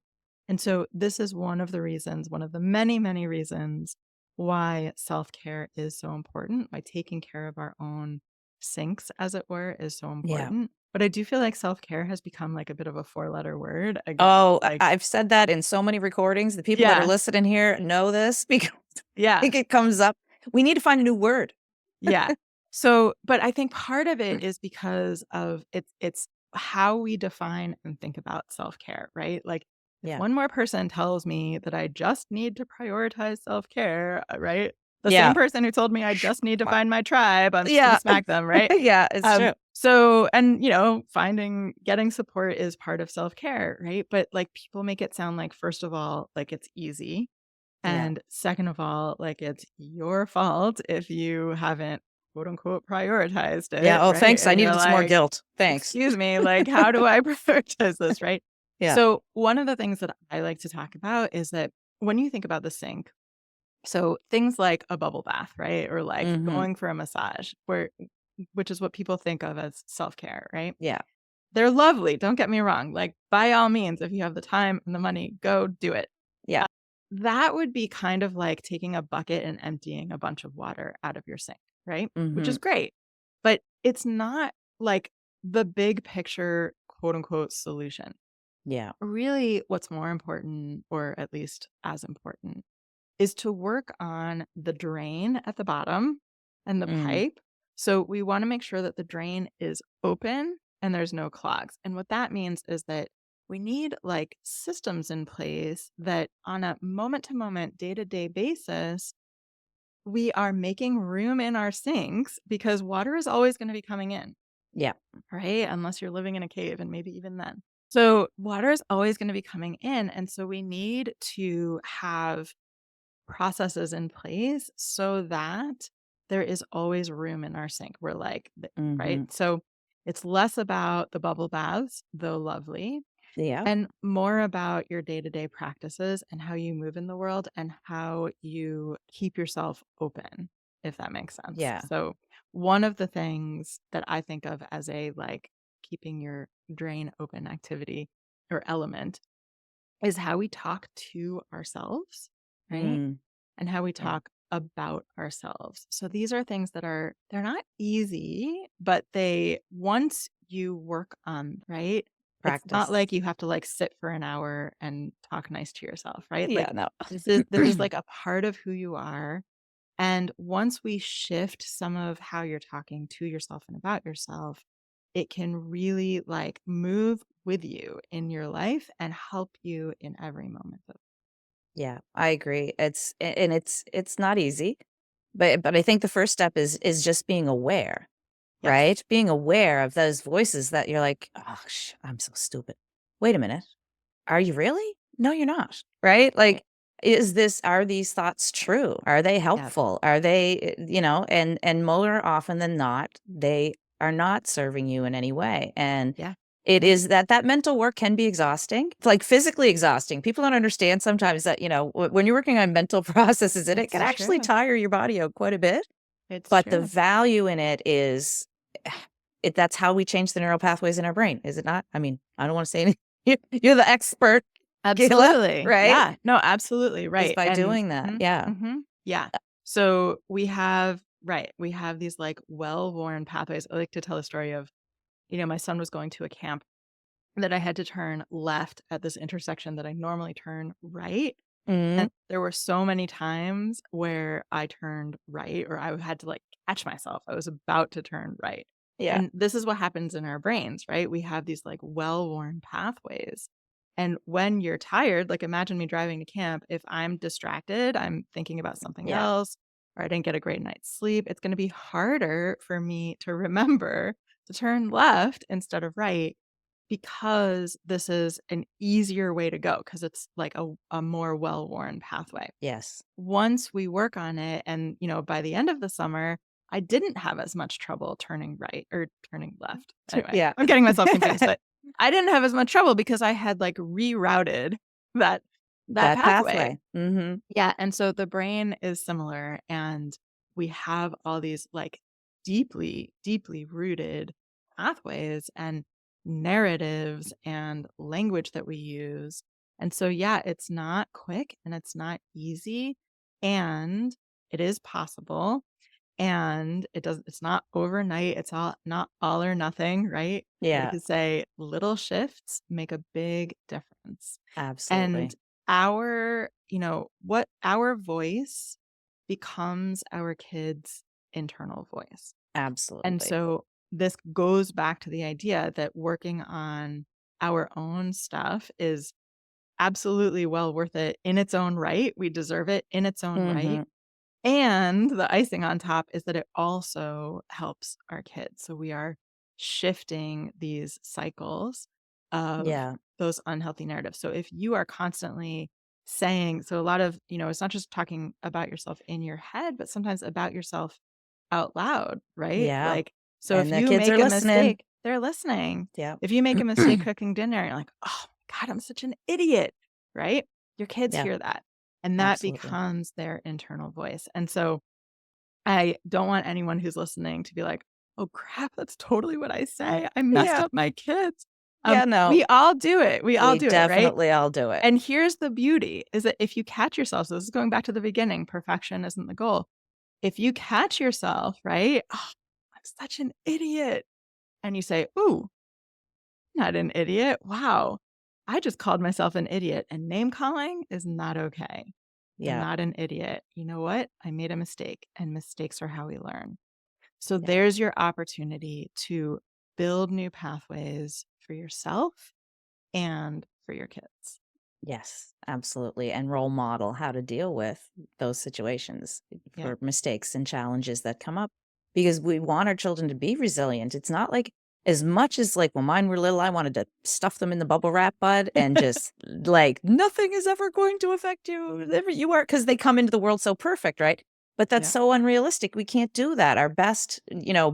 And so this is one of the reasons, one of the many, many reasons why self-care is so important, why taking care of our own sinks, as it were, is so Yeah. important. But I do feel like self-care has become like a bit of a four-letter word again. Oh, Like, I've said that in so many recordings. The people that are yeah, listening here know this because I yeah, think it comes up. We need to find a new word. yeah. So, but I think part of it is because of it's how we define and think about self-care, right? Like if Yeah. one more person tells me that I just need to prioritize self-care, right? The same Yeah. person who told me I just need to find my tribe, I'm just gonna Yeah. smack them, right? Yeah, it's true. So and getting support is part of self-care, right? But like people make it sound like, first of all, like it's easy. Yeah. And second of all, like it's your fault if you haven't quote unquote prioritized Yeah. it, Oh, right? thanks. I And you're needed some more like, guilt. Thanks. excuse me, like, how do I prioritize this, right? Yeah. So, one of the things that I like to talk about is that when you think about the sink, so things like a bubble bath, right? Or like Mhm. going for a massage, which is what people think of as self care, right? Yeah. They're lovely. Don't get me wrong. Like, by all means, if you have the time and the money, go do it. Yeah. That would be kind of like taking a bucket and emptying a bunch of water out of your sink, right? Which is Mhm. great. But it's not like the big picture, quote unquote, solution. Yeah. Really, what's more important, or at least as important, is to work on the drain at the bottom and the Mm. pipe. So we want to make sure that the drain is open and there's no clogs. And what that means is that we need like systems in place that on a moment to moment, day to day basis, we are making room in our sinks because water is always going to be coming in, Yeah. right? Unless you're living in a cave and maybe even then. So water is always going to be coming in. And so we need to have processes in place so that there is always room in our sink. We're like, right? Mhm. So it's less about the bubble baths, though lovely, Yeah. and more about your day to day practices and how you move in the world and how you keep yourself open, if that makes sense. Yeah. So, one of the things that I think of as a like keeping your drain open activity or element is how we talk to ourselves, right? Mm. And how we Yeah. talk about ourselves. So these are things that they're not easy, but they once you work on, right? It's not Practice. like you have to like sit for an hour and talk nice to yourself, right? Yeah, Like no. this is like a part of who you are. And once we shift some of how you're talking to yourself and about yourself, it can really like move with you in your life and help you in every moment of. Yeah, I agree. And it's not easy, but I think the first step is just being aware, Yes. right? Being aware of those voices that you're like, "Oh, I'm so stupid. Wait a minute. Are you really? No, you're not." Right? Right. Like, are these thoughts true? Are they Yeah. helpful? Are they, and more often than not, they are not serving you in any way. And Yeah. it Yeah. is that mental work can be exhausting. It's like physically exhausting. People don't understand sometimes that, when you're working on mental processes, it It's can actually true. tire your body out quite a bit. It's But the true. value in it is That's how we change the neural pathways in our brain, is it not? I mean, I don't want to say anything. You're the expert, Gila, Absolutely. right? Yeah. No, absolutely. Is Right. by And doing that. Yeah. yeah. So we have, right. We have these like well-worn pathways. I like to tell a story of, my son was going to a camp that I had to turn left at this intersection that I normally turn right. Mhm. And there were so many times where I turned right or I had to like catch myself. I was about to turn right. Yeah. And this is what happens in our brains, right? We have these like well-worn pathways. And when you're tired, like imagine me driving to camp, if I'm distracted, I'm thinking about something Yeah. else, or I didn't get a great night's sleep, it's going to be harder for me to remember to turn left instead of right because this is an easier way to go because it's like a more well-worn pathway. Yes. Once we work on it and, by the end of the summer, I didn't have as much trouble turning right or turning left. Anyway, Yeah. I'm getting myself confused, but I didn't have as much trouble because I had like rerouted that That pathway. pathway. Mhm. Yeah, and so the brain is similar and we have all these like deeply, deeply rooted pathways and narratives and language that we use. And so yeah, it's not quick and it's not easy and it is possible and it's not overnight. It's all not all or nothing, right? I like Yeah. to say little shifts make a big difference. And Absolutely. what our voice becomes our kids' internal voice. And Absolutely. so this goes back to the idea that working on our own stuff is absolutely well worth it in its own right. We deserve it in its own right. Mhm. And the icing on top is that it also helps our kids. So we are shifting these cycles of Yeah. those unhealthy narratives. So if you are constantly saying, so a lot of, it's not just talking about yourself in your head, but sometimes about yourself out loud, right? Yeah. Like, so if And the you kids are make a listening. mistake, they're listening. Yeah. If you make a mistake cooking dinner, you're like, oh my God, I'm such an idiot, right? Your kids Yeah. hear that. And that Absolutely. becomes their internal voice. And so I don't want anyone who's listening to be like, "Oh crap, that's totally what I say. I messed Yeah. up my kids." Yeah, no. We all do it. We all We do it, right? definitely all do it. And here's the beauty is that if you catch yourself, so this is going back to the beginning, perfection isn't the goal. If you catch yourself, right? "Oh, I'm such an idiot." And you say, "Ooh, not an idiot. Wow. I just called myself an idiot." And name calling is not okay. I'm Yeah. not an idiot. You know what? I made a mistake, and mistakes are how we learn. So Yeah. there's your opportunity to build new pathways for yourself and for your kids. Yes, absolutely. And role model how to deal with those situations Yeah. for mistakes and challenges that come up because we want our children to be resilient. It's not like as much as like when mine were little, I wanted to stuff them in the bubble wrap bud and just like nothing is ever going to affect you. You are because they come into the world so perfect, right? But that's Yeah. so unrealistic. We can't do that. Our best, Yeah.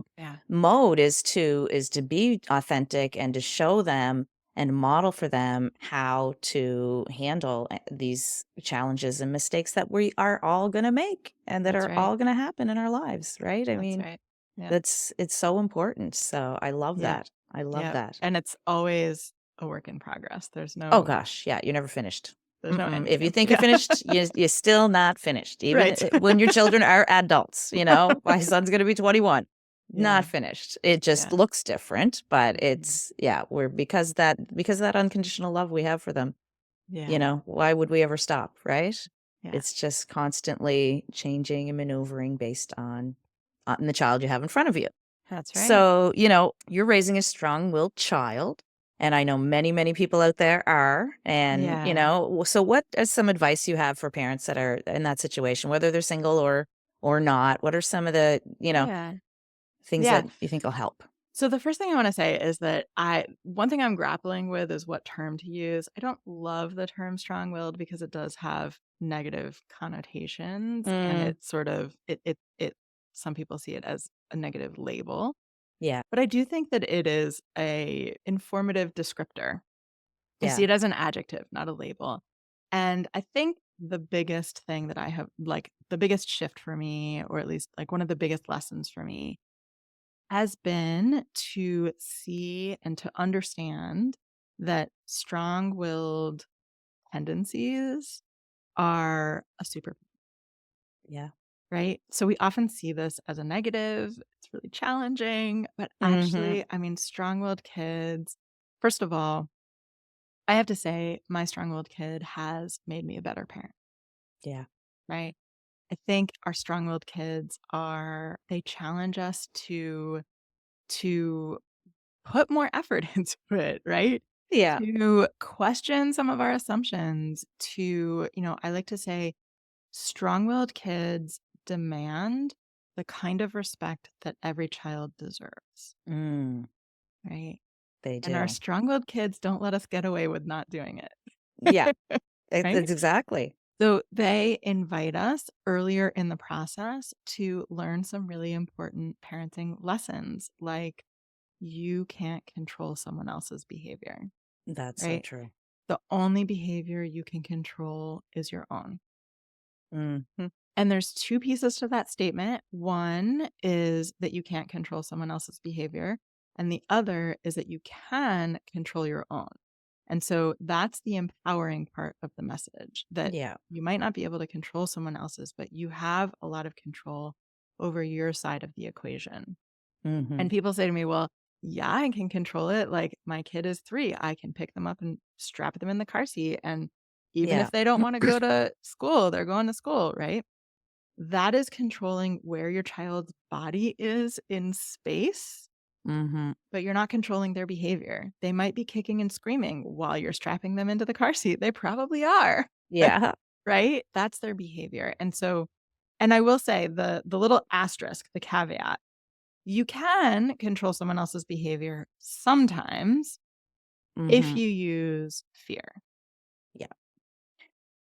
mode is to be authentic and to show them and model for them how to handle these challenges and mistakes that we are all going to make and that That's are right. all going to happen in our lives, right? I That's mean, right. Yeah. it's so important. So I love Yeah. that. I love Yeah. that. And it's always a work in progress. Oh gosh, yeah, you're never finished. There's no end If you game. think you're Yeah. finished, you're still not finished. Even Right. when your children are adults, my son's going to be 21. Not Yeah. finished. It just Yeah. looks different, but Mhm. it's yeah, we're because of that unconditional love we have for them. Yeah. Why would we ever stop, right? Yeah. It's just constantly changing and maneuvering based on the child you have in front of you. That's right. So, you're raising a strong-willed child, and I know many, many people out there are. And, Yeah. so what is some advice you have for parents that are in that situation, whether they're single or not? What are some of the, Yeah. things Yeah. that you think will help? So the first thing I want to say is that one thing I'm grappling with is what term to use. I don't love the term strong-willed because it does have negative connotations and Mm, it sort of it some people see it as a negative label. yeah, But I do think that it is a informative descriptor. I see yeah, it as an adjective, not a label. And I think the biggest thing that I have like the biggest shift for me or at least like one of the biggest lessons for me has been to see and to understand that strong-willed tendencies are a superpower. Yeah. Right? So we often see this as a negative. It's really challenging, but Mhm. actually, I mean, strong-willed kids, first of all, I have to say my strong-willed kid has made me a better parent, Yeah. right? I think our strong-willed kids they challenge us to put more effort into it, right? Yeah. To question some of our assumptions, I like to say strong-willed kids demand the kind of respect that every child deserves, Mm, right? they And our do. strong-willed kids don't let us get away with not doing Yeah. it, right? It's exactly. So they invite us earlier in the process to learn some really important parenting lessons, like you can't control someone else's behavior, That's so right? true. The only behavior you can control is your own. Mhm. And there's 2 pieces to that statement. One is that you can't control someone else's behavior, and the other is that you can control your own. And so that's the empowering part of the message, that Yeah. you might not be able to control someone else's, but you have a lot of control over your side of the equation. And Mhm. people say to me, "Well, yeah, I can control it. Like my kid is 3. I can pick them up and strap them in the car seat, and even Yeah. if they don't wanna go to school, they're going to school," right? That is controlling where your child's body is in space, Mhm. but you're not controlling their behavior. They might be kicking and screaming while you're strapping them into the car seat. They probably are, Yeah. right? That's their behavior. And I will say the little asterisk, the caveat, you can control someone else's behavior sometimes if Mhm. you use fear. Yeah.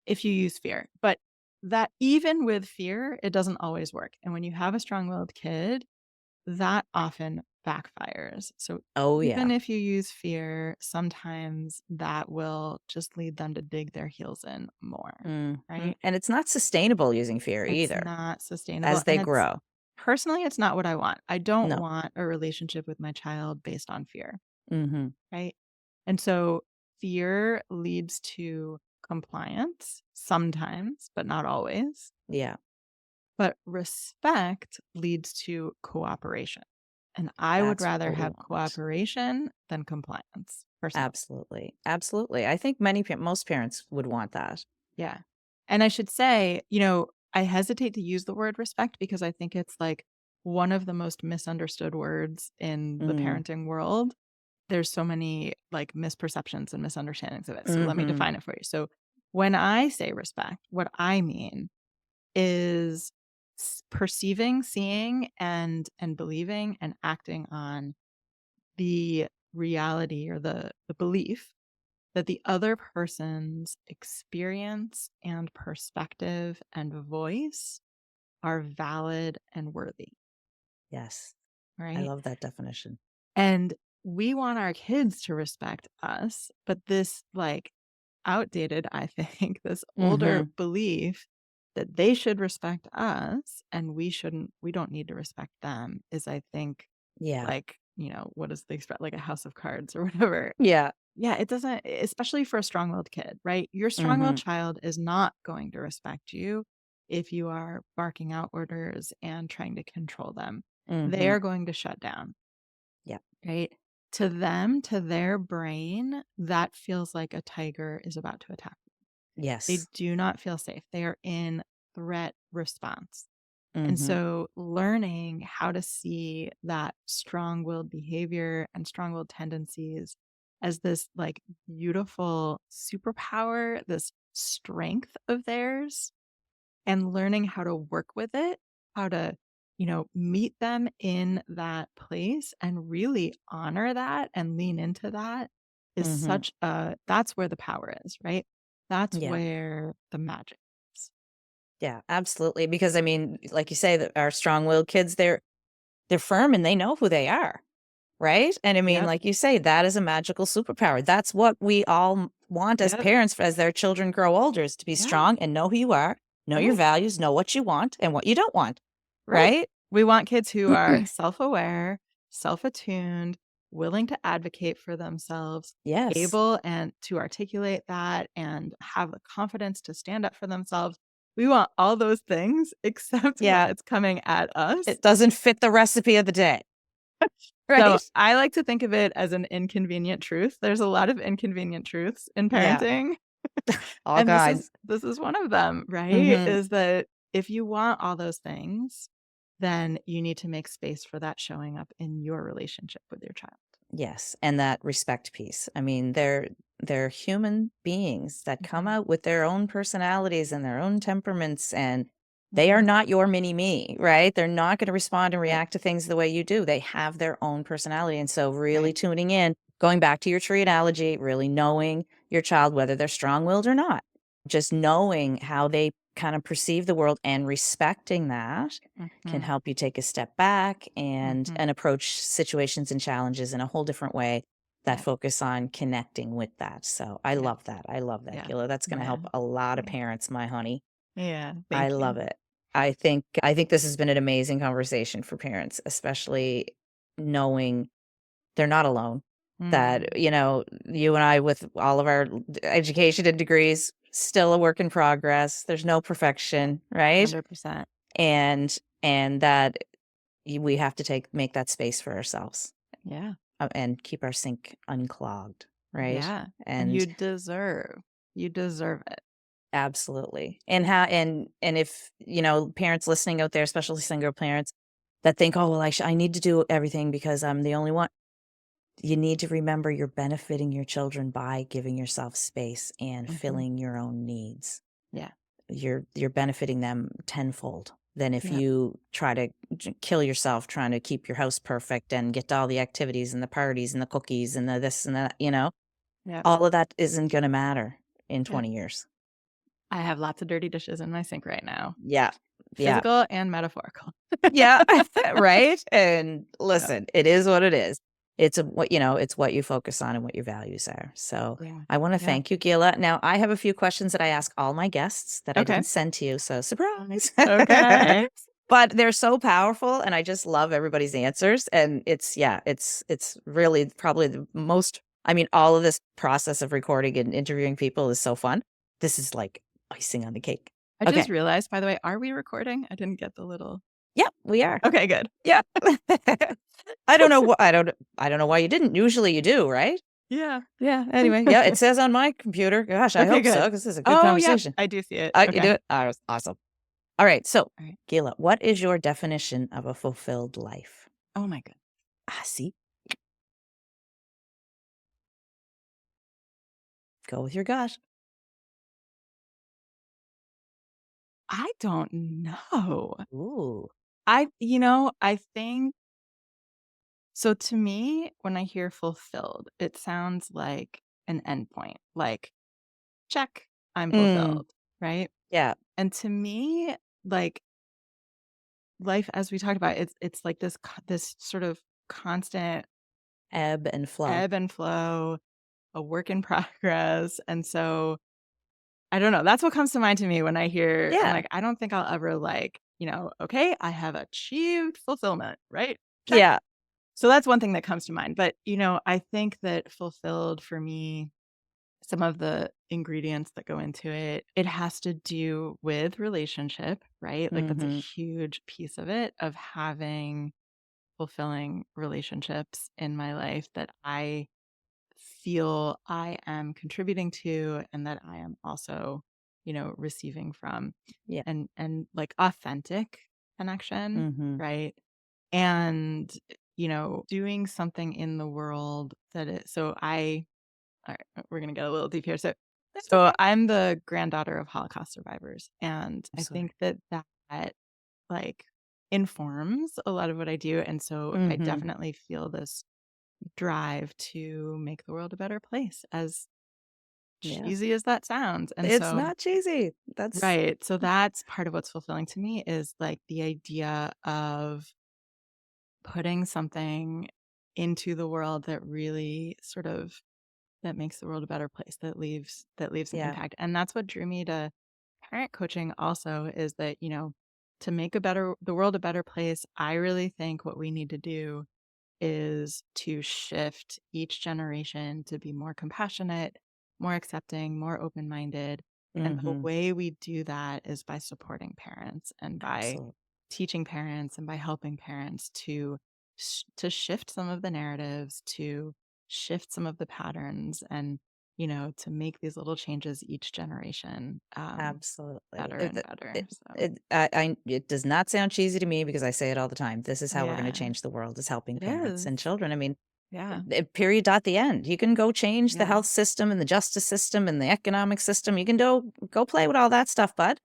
If you use fear. But that even with fear, it doesn't always work. And when you have a strong-willed kid, that often backfires. So Oh, even yeah. if you use fear, sometimes that will just lead them to dig their heels in more, Mhm. right? And it's not sustainable using fear It's either not sustainable. as they And grow. it's not what I want. I don't No. want a relationship with my child based on fear, Mhm. right? And so fear leads to compliance sometimes, but not always. Yeah. But respect leads to cooperation. And I would That's rather what we have want. cooperation than compliance, personally. Absolutely. Absolutely. I think most parents would want that. Yeah. And I should say, I hesitate to use the word respect because I think it's like one of the most misunderstood words in the Mm. parenting world. There's so many like misperceptions and misunderstandings of it. So let me Mhm. define it for you. So when I say respect, what I mean is perceiving, seeing, and believing and acting on the reality or the belief that the other person's experience and perspective and voice are valid and worthy, Yes. I right? love that definition. And we want our kids to respect us, but this like outdated, I think, this older Mhm. belief that they should respect us and we don't need to respect them is, I think, Yeah. like, what is the express like a house of cards or whatever. Yeah. Yeah, it doesn't, especially for a strong-willed kid, right? Your strong-willed Mhm. child is not going to respect you if you are barking out orders and trying to control them. They Mhm. are going to shut down. Yeah. Right? To them, to their brain, that feels like a tiger is about to attack. They Yes. do not feel safe. They are in threat response. And Mhm. so learning how to see that strong-willed behavior and strong-willed tendencies as this like beautiful superpower, this strength of theirs, and learning how to work with it, how to, meet them in that place and really honor that and lean into that is Mhm. that's where the power is, right? That's Yeah. where the magic is. Yeah, absolutely, because, I mean, like you say, that our strong-willed kids, they're firm and they know who they are, right? And, I mean, Yep. like you say, that is a magical superpower. That's what we all want as Yep. parents as their children grow older, is to be Yeah. strong and know who you are, know your Right. values, know what you want and what you don't want, Right. right? We want kids who are self-aware, self-attuned, willing to advocate for themselves, Yes. able and to articulate that and have the confidence to stand up for themselves. We want all those things except when Yeah. it's coming at us. It doesn't fit the recipe of the day. So Right? I like to think of it as an inconvenient truth. There's a lot of inconvenient truths in Yeah. parenting. All And kinds. this is one of them, right? Mhm. Is that if you want all those things, then you need to make space for that showing up in your relationship with your child. Yes, and that respect piece. I mean, they're human beings that come Mhm. out with their own personalities and their own temperaments, and they are Mhm. not your mini me, right? They're not going to respond and Right. react to things the way you do. They have their own personality. And so really Right. tuning in, going back to your tree analogy, really knowing your child, whether they're strong-willed or not, just knowing how they kind of perceive the world and respecting that can Mhm. help you take a step back and Mhm. and approach situations and challenges in a whole different way that Yeah. focus on connecting with that. So I Yeah. love that. I love that, Yeah. Gila. That's going to Yeah. help a lot of Yeah. parents, my honey. Yeah. I Thank love you. it. I think this has been an amazing conversation for parents, especially knowing they're not alone. That, Mm. you and I with all of our education and degrees, still a work in progress. There's no Yeah. perfection, right? 100%. And that we have to make that space for ourselves, Yeah. and keep our sink unclogged, right? Yeah. And And you deserve it. absolutely. And if, parents listening out there, especially single parents that think, "Oh, well, I need to do everything because I'm the only one." You need to remember you're benefiting your children by giving yourself space and Mhm. filling your own needs. Yeah. You're benefiting them tenfold than if Yeah. you try to kill yourself trying to keep your house perfect and get to all the activities and the parties and the cookies and the this and that. Yeah. All of that isn't going to matter in Yeah. 20 years. I have lots of dirty dishes in my sink right now, Yeah. Yeah. physical and metaphorical. Yeah. Right. And Yeah. listen, it is what it is. It's what you focus on and what your values are. So Yeah. I want to Yeah. thank you, Gila. Now, I have a few questions that I ask all my guests that I Okay. didn't send to you. So surprise. Okay. But they're so powerful and I just love everybody's answers. And it's really probably the most, I mean, all of this process of recording and interviewing people is so fun. This is like icing on the cake. I just Okay. realized, by the way, are we recording? I didn't get the little. Yep, we are. Okay, good. Yeah. I don't know why you didn't. Usually you do, right? Yeah. Yeah, anyway, yeah, it says on my computer. Gosh, I Okay, hope so good. because this is a good Oh, yep, conversation. I do see it. You Okay. do it? Oh, awesome. All right, so, All right. Gila, what is your definition of a fulfilled life? Oh my god. See? Go with your gut. I don't know. Ooh. I think so to me, when I hear fulfilled, it sounds like an endpoint. Like, check, I'm Mm, fulfilled, right? yeah, And to me, like life as we talked about, it's like this sort of constant ebb and flow. ebb and flow, a work in progress. And so I don't know. That's what comes to mind to me when I hear I'm Yeah, like, I don't think I'll ever okay, I have achieved fulfillment, right? Check. yeah, So that's one thing that comes to mind. But, I think that fulfilled for me, some of the ingredients that go into it, it has to do with relationship, right? Like that's a mhm, huge piece of it, of having fulfilling relationships in my life that I feel I am contributing to and that I am also, receiving from, yeah, and like authentic connection, mhm, right? And doing something in the world that is so I all right, we're gonna get a little deep here. So that's so okay. I'm the granddaughter of Holocaust survivors, and I'm I sorry. think that like informs a lot of what I do. And so I Mhm, definitely feel this drive to make the world a better place, as yeah. cheesy as that sounds. And It's so, not cheesy. That's right. So that's part of what's fulfilling to me, is like the idea of putting something into the world that really that makes the world a better place, that leaves an yeah, impact. And that's what drew me to parent coaching also, is that, to make the world a better place, I really think what we need to do is to shift each generation to be more compassionate, more accepting, more open-minded. And the Mhm. way we do that is by supporting parents and by Absolutely. teaching parents and by helping parents to shift some of the narratives, to shift some of the patterns, and to make these little changes each generation Absolutely. better and better. So It does not sound cheesy to me because I say it all the time. This is how we're gonna yeah, change the world, is helping it parents and is. children. I mean, Yeah, period, dot, the end. You can go change the yeah, health system and the justice system and the economic system. You can go play with all that stuff, bud.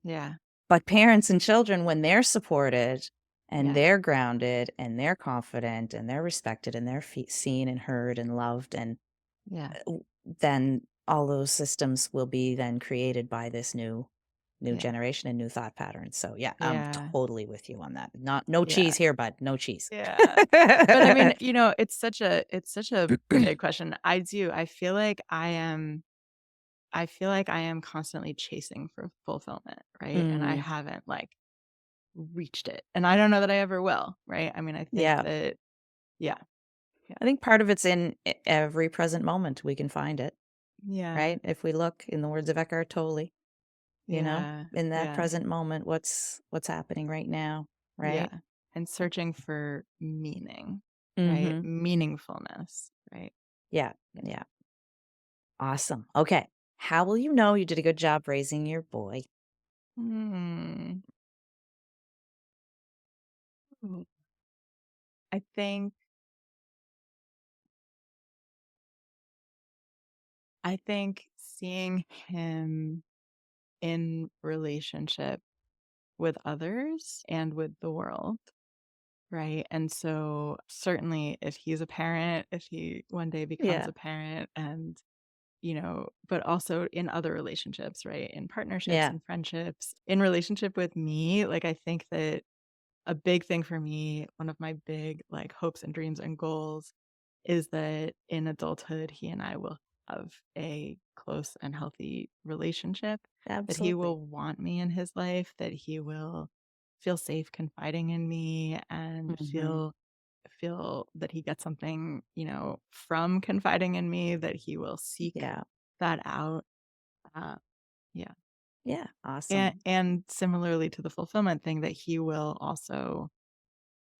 yeah, But parents and children, when they're supported and yeah, they're grounded and they're confident and they're respected and they're seen and heard and loved, and yeah, then all those systems will be then created by this new yeah, generation and new thought patterns. So yeah, I'm yeah, totally with you on that. Not no yeah, cheese here, bud. No cheese. yeah. But I mean, it's such a big question. I feel like I am constantly chasing for fulfillment, right? And I Mm, haven't like reached it. And I don't know that I ever will, right? I mean, I think yeah. that yeah, yeah, I think part of it's in every present moment we can find it, yeah, right? If we look, in the words of Eckhart Tolle, yeah, in that yeah, present moment, what's happening right now, yeah. right? And searching for meaning, right? Mhm. Meaningfulness, right? Yeah. Yeah. Yeah. Awesome. Okay. How will you know you did a good job raising your boy? Hmm. I think I think seeing him in relationship with others and with the world, right? And so certainly if he's a parent, if he one day becomes Yeah. a parent and but also in other relationships, right? In partnerships Yeah. and friendships, in relationship with me, like I think that a big thing for me, one of my big like hopes and dreams and goals is that in adulthood, he and I will have a close and healthy relationship, that he Absolutely. will want me in his life, that he will feel safe confiding in me and Mhm. feel that he gets something, from confiding in me, that he will seek Yeah. that out. Uh, yeah. Yeah. And, Awesome. and similarly to the fulfillment thing, that he will also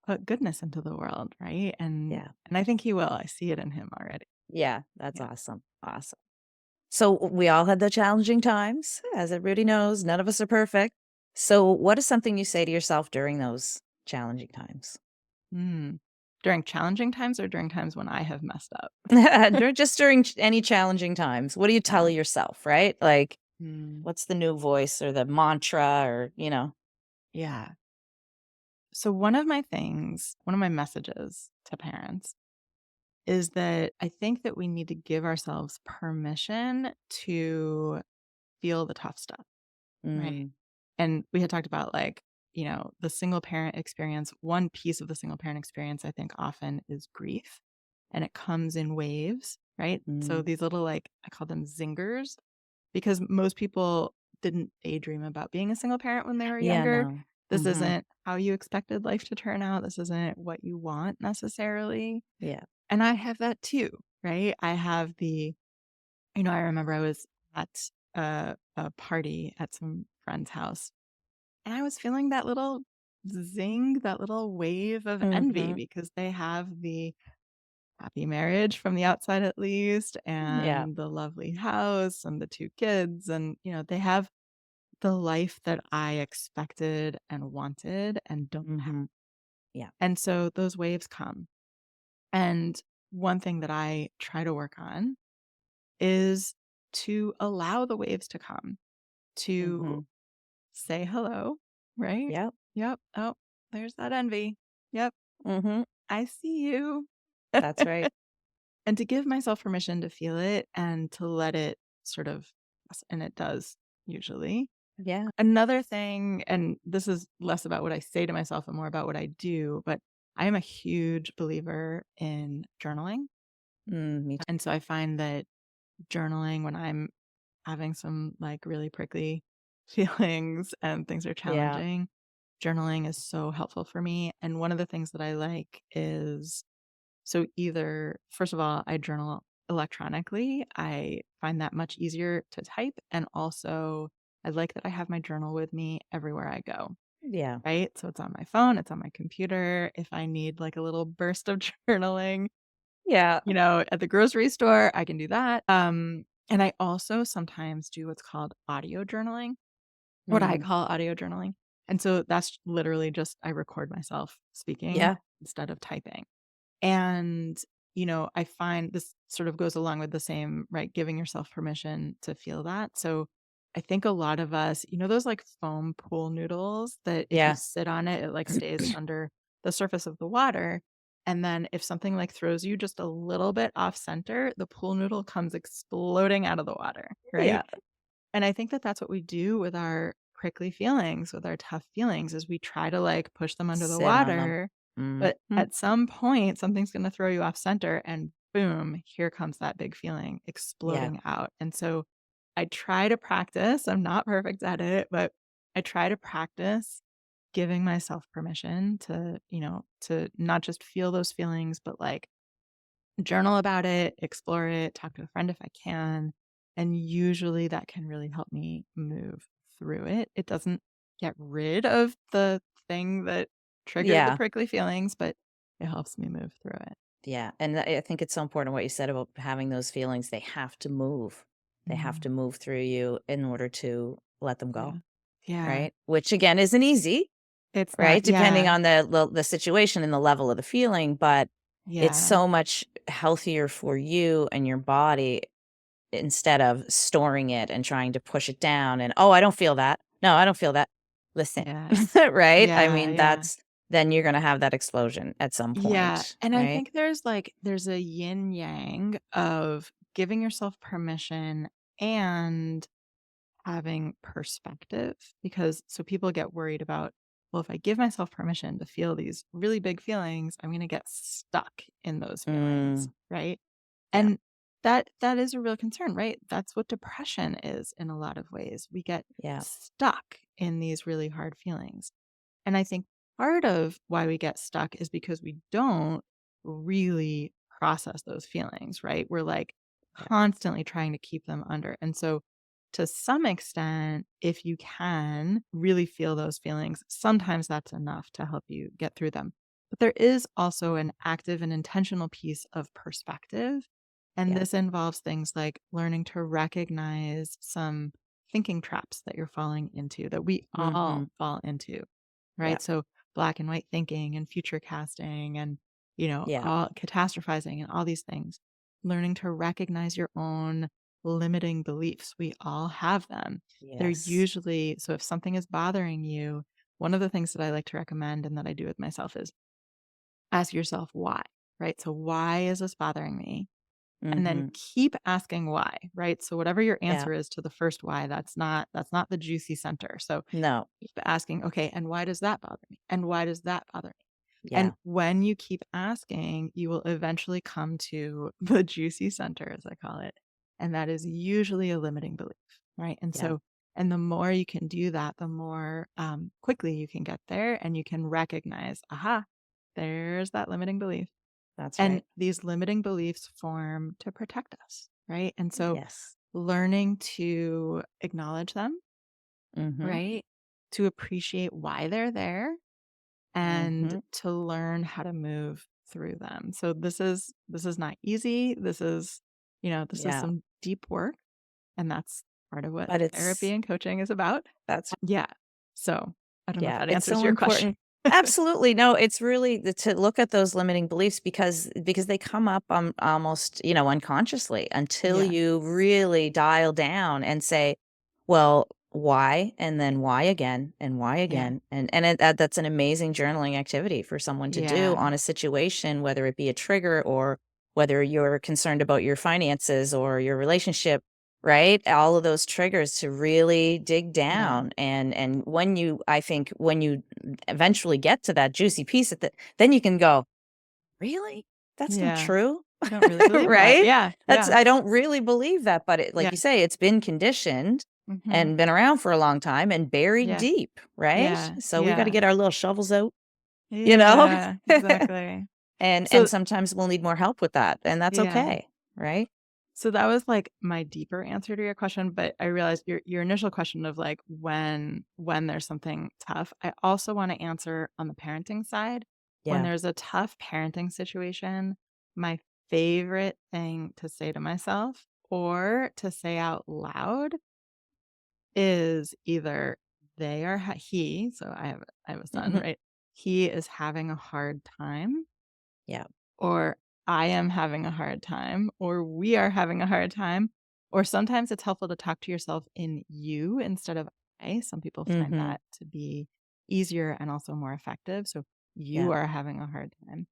put goodness into the world, right? And Yeah. and I think he will. I see it in him already. Yeah. That's Yeah. awesome. Awesome. So we all had the challenging times, as everybody knows. None of us are perfect. So what is something you say to yourself during those challenging times? Mm. During challenging times or during times when I have messed up? During any challenging times, what do you tell Oh. yourself, right? Like, Mm. what's the new voice or the mantra or. Yeah. So one of my messages to parents is that I think that we need to give ourselves permission to feel the tough stuff, right? Mm, And we had talked about like, the single parent experience. One piece of the single parent experience, I think, often is grief, and it comes in waves, right? So mm. these little, like, I call them zingers, because most people didn't daydream about being a single parent when they were Yeah, younger. no. This Mhm. isn't how you expected life to turn out. This isn't what you want necessarily. Yeah. And I have that too, right? I have I remember I was at a party at some friend's house, and I was feeling that little zing, that little wave of envy, Mhm. because they have the happy marriage from the outside at least, Yeah. and the lovely house and the 2 kids, and, they have the life that I expected and wanted and don't have. Mhm. Yeah. And so those waves come. And one thing that I try to work on is to allow the waves to come, to Mhm. say hello, right? Yep. Yep. Oh, there's that envy. Yep. Mhm. I see you. That's right. And to give myself permission to feel it and to let it sort of, and it does usually. Yeah. Another thing, and this is less about what I say to myself and more about what I do, but I am a huge believer in journaling. Me too. And so I find that journaling when I'm having some like really prickly feelings and things are Yeah. challenging, journaling is so helpful for me. And one of the things that I like is So either, first of all, I journal electronically. I find that much easier to type. And also, I like that I have my journal with me everywhere I go, Yeah. right? So it's on my phone, it's on my computer. If I need like a little burst of journaling, Yeah. at the grocery store, I can do that. And I also sometimes do what's called audio journaling, what I Mm. call audio journaling. And so that's literally just I record myself speaking Yeah. instead of typing. And, I find this sort of goes along with the same, right, giving yourself permission to feel that. So I think a lot of us, those like foam pool noodles that if you Yeah. sit on it, it like stays under the surface of the water. And then if something like throws you just a little bit off center, the pool noodle comes exploding out of the water, Yeah. right? And I think that that's what we do with our prickly feelings, with our tough feelings, is we try to like push them under the Sit on them. water, but Mhm. at some point something's going to throw you off center and boom, here comes that big feeling Yeah. exploding out. And so I try to practice. I'm not perfect at it, but I try to practice giving myself permission to not just feel those feelings, but like journal about it, explore it, talk to a friend if I can. And usually that can really help me move through it. It doesn't get rid of the thing that triggered the Yeah. prickly feelings, but it helps me move through it. Yeah, and I think it's so important what you said about having those feelings. They have to move. They have to Mm, move through you in order to let them yeah. go, Yeah. right? Which again isn't easy, It's right? not, Depending yeah. on the situation and the level of the feeling, but it's Yeah. so much healthier for you and your body instead of storing it and trying to push it down and, "Oh, I don't feel that. No, I don't feel that." Listen, Yeah. right? I Yeah. mean, Yeah. that's then you're gonna have that explosion at some Yeah, point, and I right? think there's a yin yang of giving yourself permission and having perspective, because so people get worried about, well, if I give myself permission to feel these really big feelings, I'm going to get stuck in those feelings, Mm, right? yeah, And that is a real concern, right? That's what depression is in a lot of ways. We get yeah, stuck in these really hard feelings. And I think part of why we get stuck is because we don't really process those feelings, right? We're like yeah, constantly trying to keep them under. And so, to some extent, if you can really feel those feelings, sometimes that's enough to help you get through them. But there is also an active and intentional piece of perspective. And yeah. this involves things like learning to recognize some thinking traps that you're falling into, that we all Mhm. fall into, Yeah, right? So black and white thinking and future casting and, yeah. all catastrophizing and all these things. Learning to recognize your own limiting beliefs. We all have them. They're Yes. usually, so if something is bothering you, one of the things that I like to recommend and that I do with myself is ask yourself why, right? So why is this bothering me? And then Mhm. keep asking why, right? So whatever your Yeah. answer is to the first why, that's not the juicy center. So No. keep asking, okay, and why does that bother me? And why does that bother me? And Yeah. when you keep asking, you will eventually come to the juicy center, as I call it. And that is usually a limiting belief, right? And Yeah. so, and the more you can do that, the more quickly you can get there and you can recognize, aha, there's that limiting belief. That's And right. these limiting beliefs form to protect us, right? And so, Yes. learning to acknowledge them, Mhm. right? To appreciate why they're there and Mhm. to learn how to move through them. So this is not easy. This is Yeah. some deep work, and that's part of what But therapy it's and coaching is about. that's Yeah. So, I don't know if yeah, that it's answers so your question. important. Absolutely. No, it's really to look at those limiting beliefs because they come up almost, unconsciously until Yeah. you really dial down and say, "Well, why?" and then why again and why Yeah. again. That's an amazing journaling activity for someone to do Yeah. on a situation, whether it be a trigger or whether you're concerned about your finances or your relationship. Right? All of those triggers to really dig Yeah. down and I think when you eventually get to that juicy piece at then you can go, "Really? That's not Yeah. true?" I don't really believe that. Right? Yeah. That's Yeah. I don't really believe that, but like Yeah. you say, it's been conditioned Mhm. and been around for a long time and buried Yeah. deep, right? Yeah. So we gotta Yeah. get our little shovels out, you know? Yeah. Exactly. And So sometimes we'll need more help with that, and that's yeah. okay, right? So that was like my deeper answer to your question, but I realized your initial question of like when there's something tough, I also want to answer on the parenting side. When Yeah. there's a tough parenting situation, my favorite thing to say to myself or to say out loud is either he, so I have a son, Mhm. right? He is having a hard time, Yeah. or I am having a hard time, or we are having a hard time, or sometimes it's helpful to talk to yourself in you instead of I. Some people find Mhm. that to be easier and also more effective. So you Yeah. are having a hard time.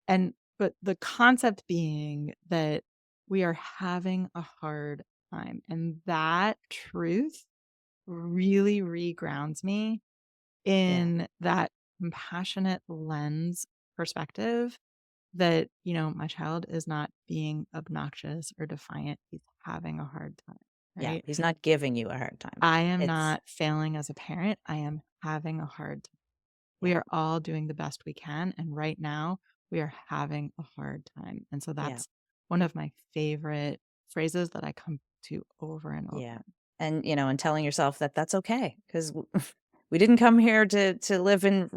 And but the concept being that we are having a hard time. And that truth really regrounds me Yeah. in that compassionate lens perspective that, my child is not being obnoxious or defiant. He's having a hard time, Yeah. right? He's not giving you a hard time. I am It's not failing as a parent. I am having a hard time. We yeah. are all doing the best we can. And right now, we are having a hard time. And so Yeah. that's one of my favorite phrases that I come to over and over. Yeah. And, and telling yourself that that's okay because we didn't come here to live in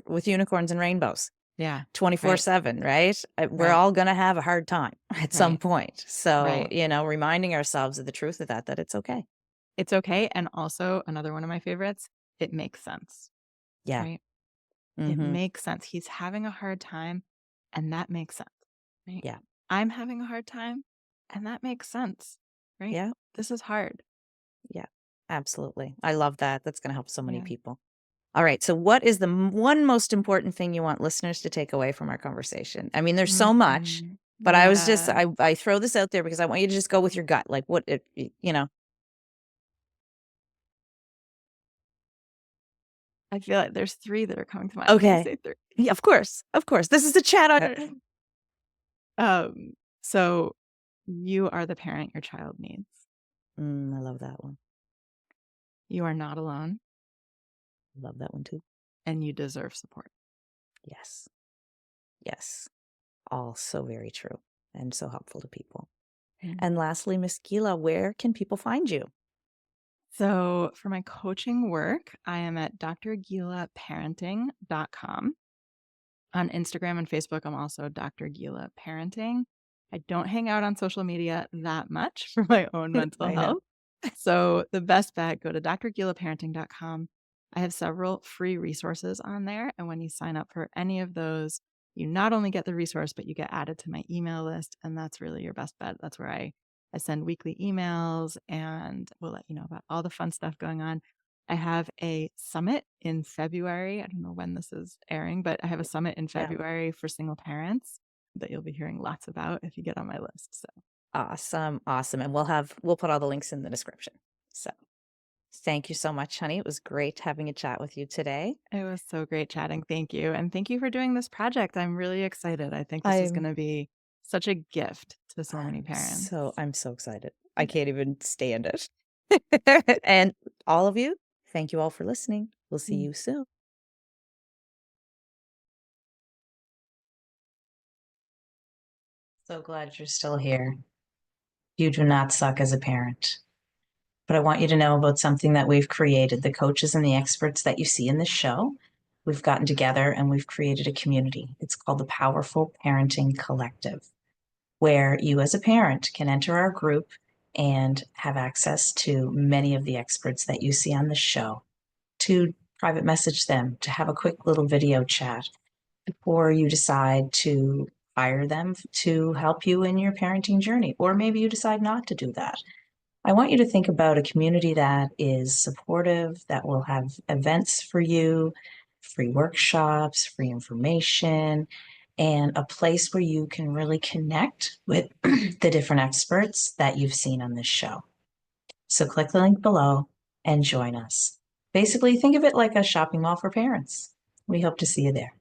with unicorns and rainbows Yeah. Right. 24/7, right? We're Right. all going to have a hard time at some Right. point. So, Right. reminding ourselves of the truth of that it's okay. It's okay. And also, another one of my favorites, it makes sense, Yeah. right? It Mhm. makes sense. He's having a hard time, and that makes sense, right? Yeah. I'm having a hard time, and that makes sense, right? Yeah. This is hard. Yeah. Absolutely. I love that. That's going to help so many Yeah. people. All right. So, what is the one most important thing you want listeners to take away from our conversation? I mean, there's so much, but Yeah. I throw this out there because I want you to just go with your gut. Like, what, I feel like there's 3 that are coming to mind. I'm gonna Okay. say 3. Yeah, of course. Of course. This is a chat on. So you are the parent your child needs. I love that one. You are not alone, Love that one too. and you deserve support. Yes. Yes. All so very true and so helpful to people. Mm. And lastly, Miss Gila, where can people find you? So for my coaching work, I am at drgilaparenting.com. On Instagram and Facebook, I'm also Dr. Gila Parenting. I don't hang out on social media that much for my own mental I know. health. So the best bet, go to drgilaparenting.com. I have several free resources on there. And when you sign up for any of those, you not only get the resource, but you get added to my email list. And that's really your best bet. That's where I send weekly emails and we'll let you know about all the fun stuff going on. I have a summit in February. I don't know when this is airing, but I have a summit in Yeah. February for single parents that you'll be hearing lots about if you get on my list. So Awesome. Awesome. And we'll put all the links in the description. So thank you so much, honey. It was great having a chat with you today. it was so great chatting. Thank you. And thank you for doing this project. I'm really excited. I think this is going I'm to be such a gift to so many parents. I'm so excited. I can't even stand it. And all of you, thank you all for listening. We'll see you soon. So glad you're still here. You do not suck as a parent. But I want you to know about something that we've created. The coaches and the experts that you see in this show, we've gotten together and we've created a community. It's called the Powerful Parenting Collective, where you as a parent can enter our group and have access to many of the experts that you see on the show, to private message them, to have a quick little video chat before you decide to hire them to help you in your parenting journey. Or maybe you decide not to do that. I want you to think about a community that is supportive, that will have events for you, free workshops, free information, and a place where you can really connect with the different experts that you've seen on this show. So click the link below and join us. Basically, think of it like a shopping mall for parents. We hope to see you there.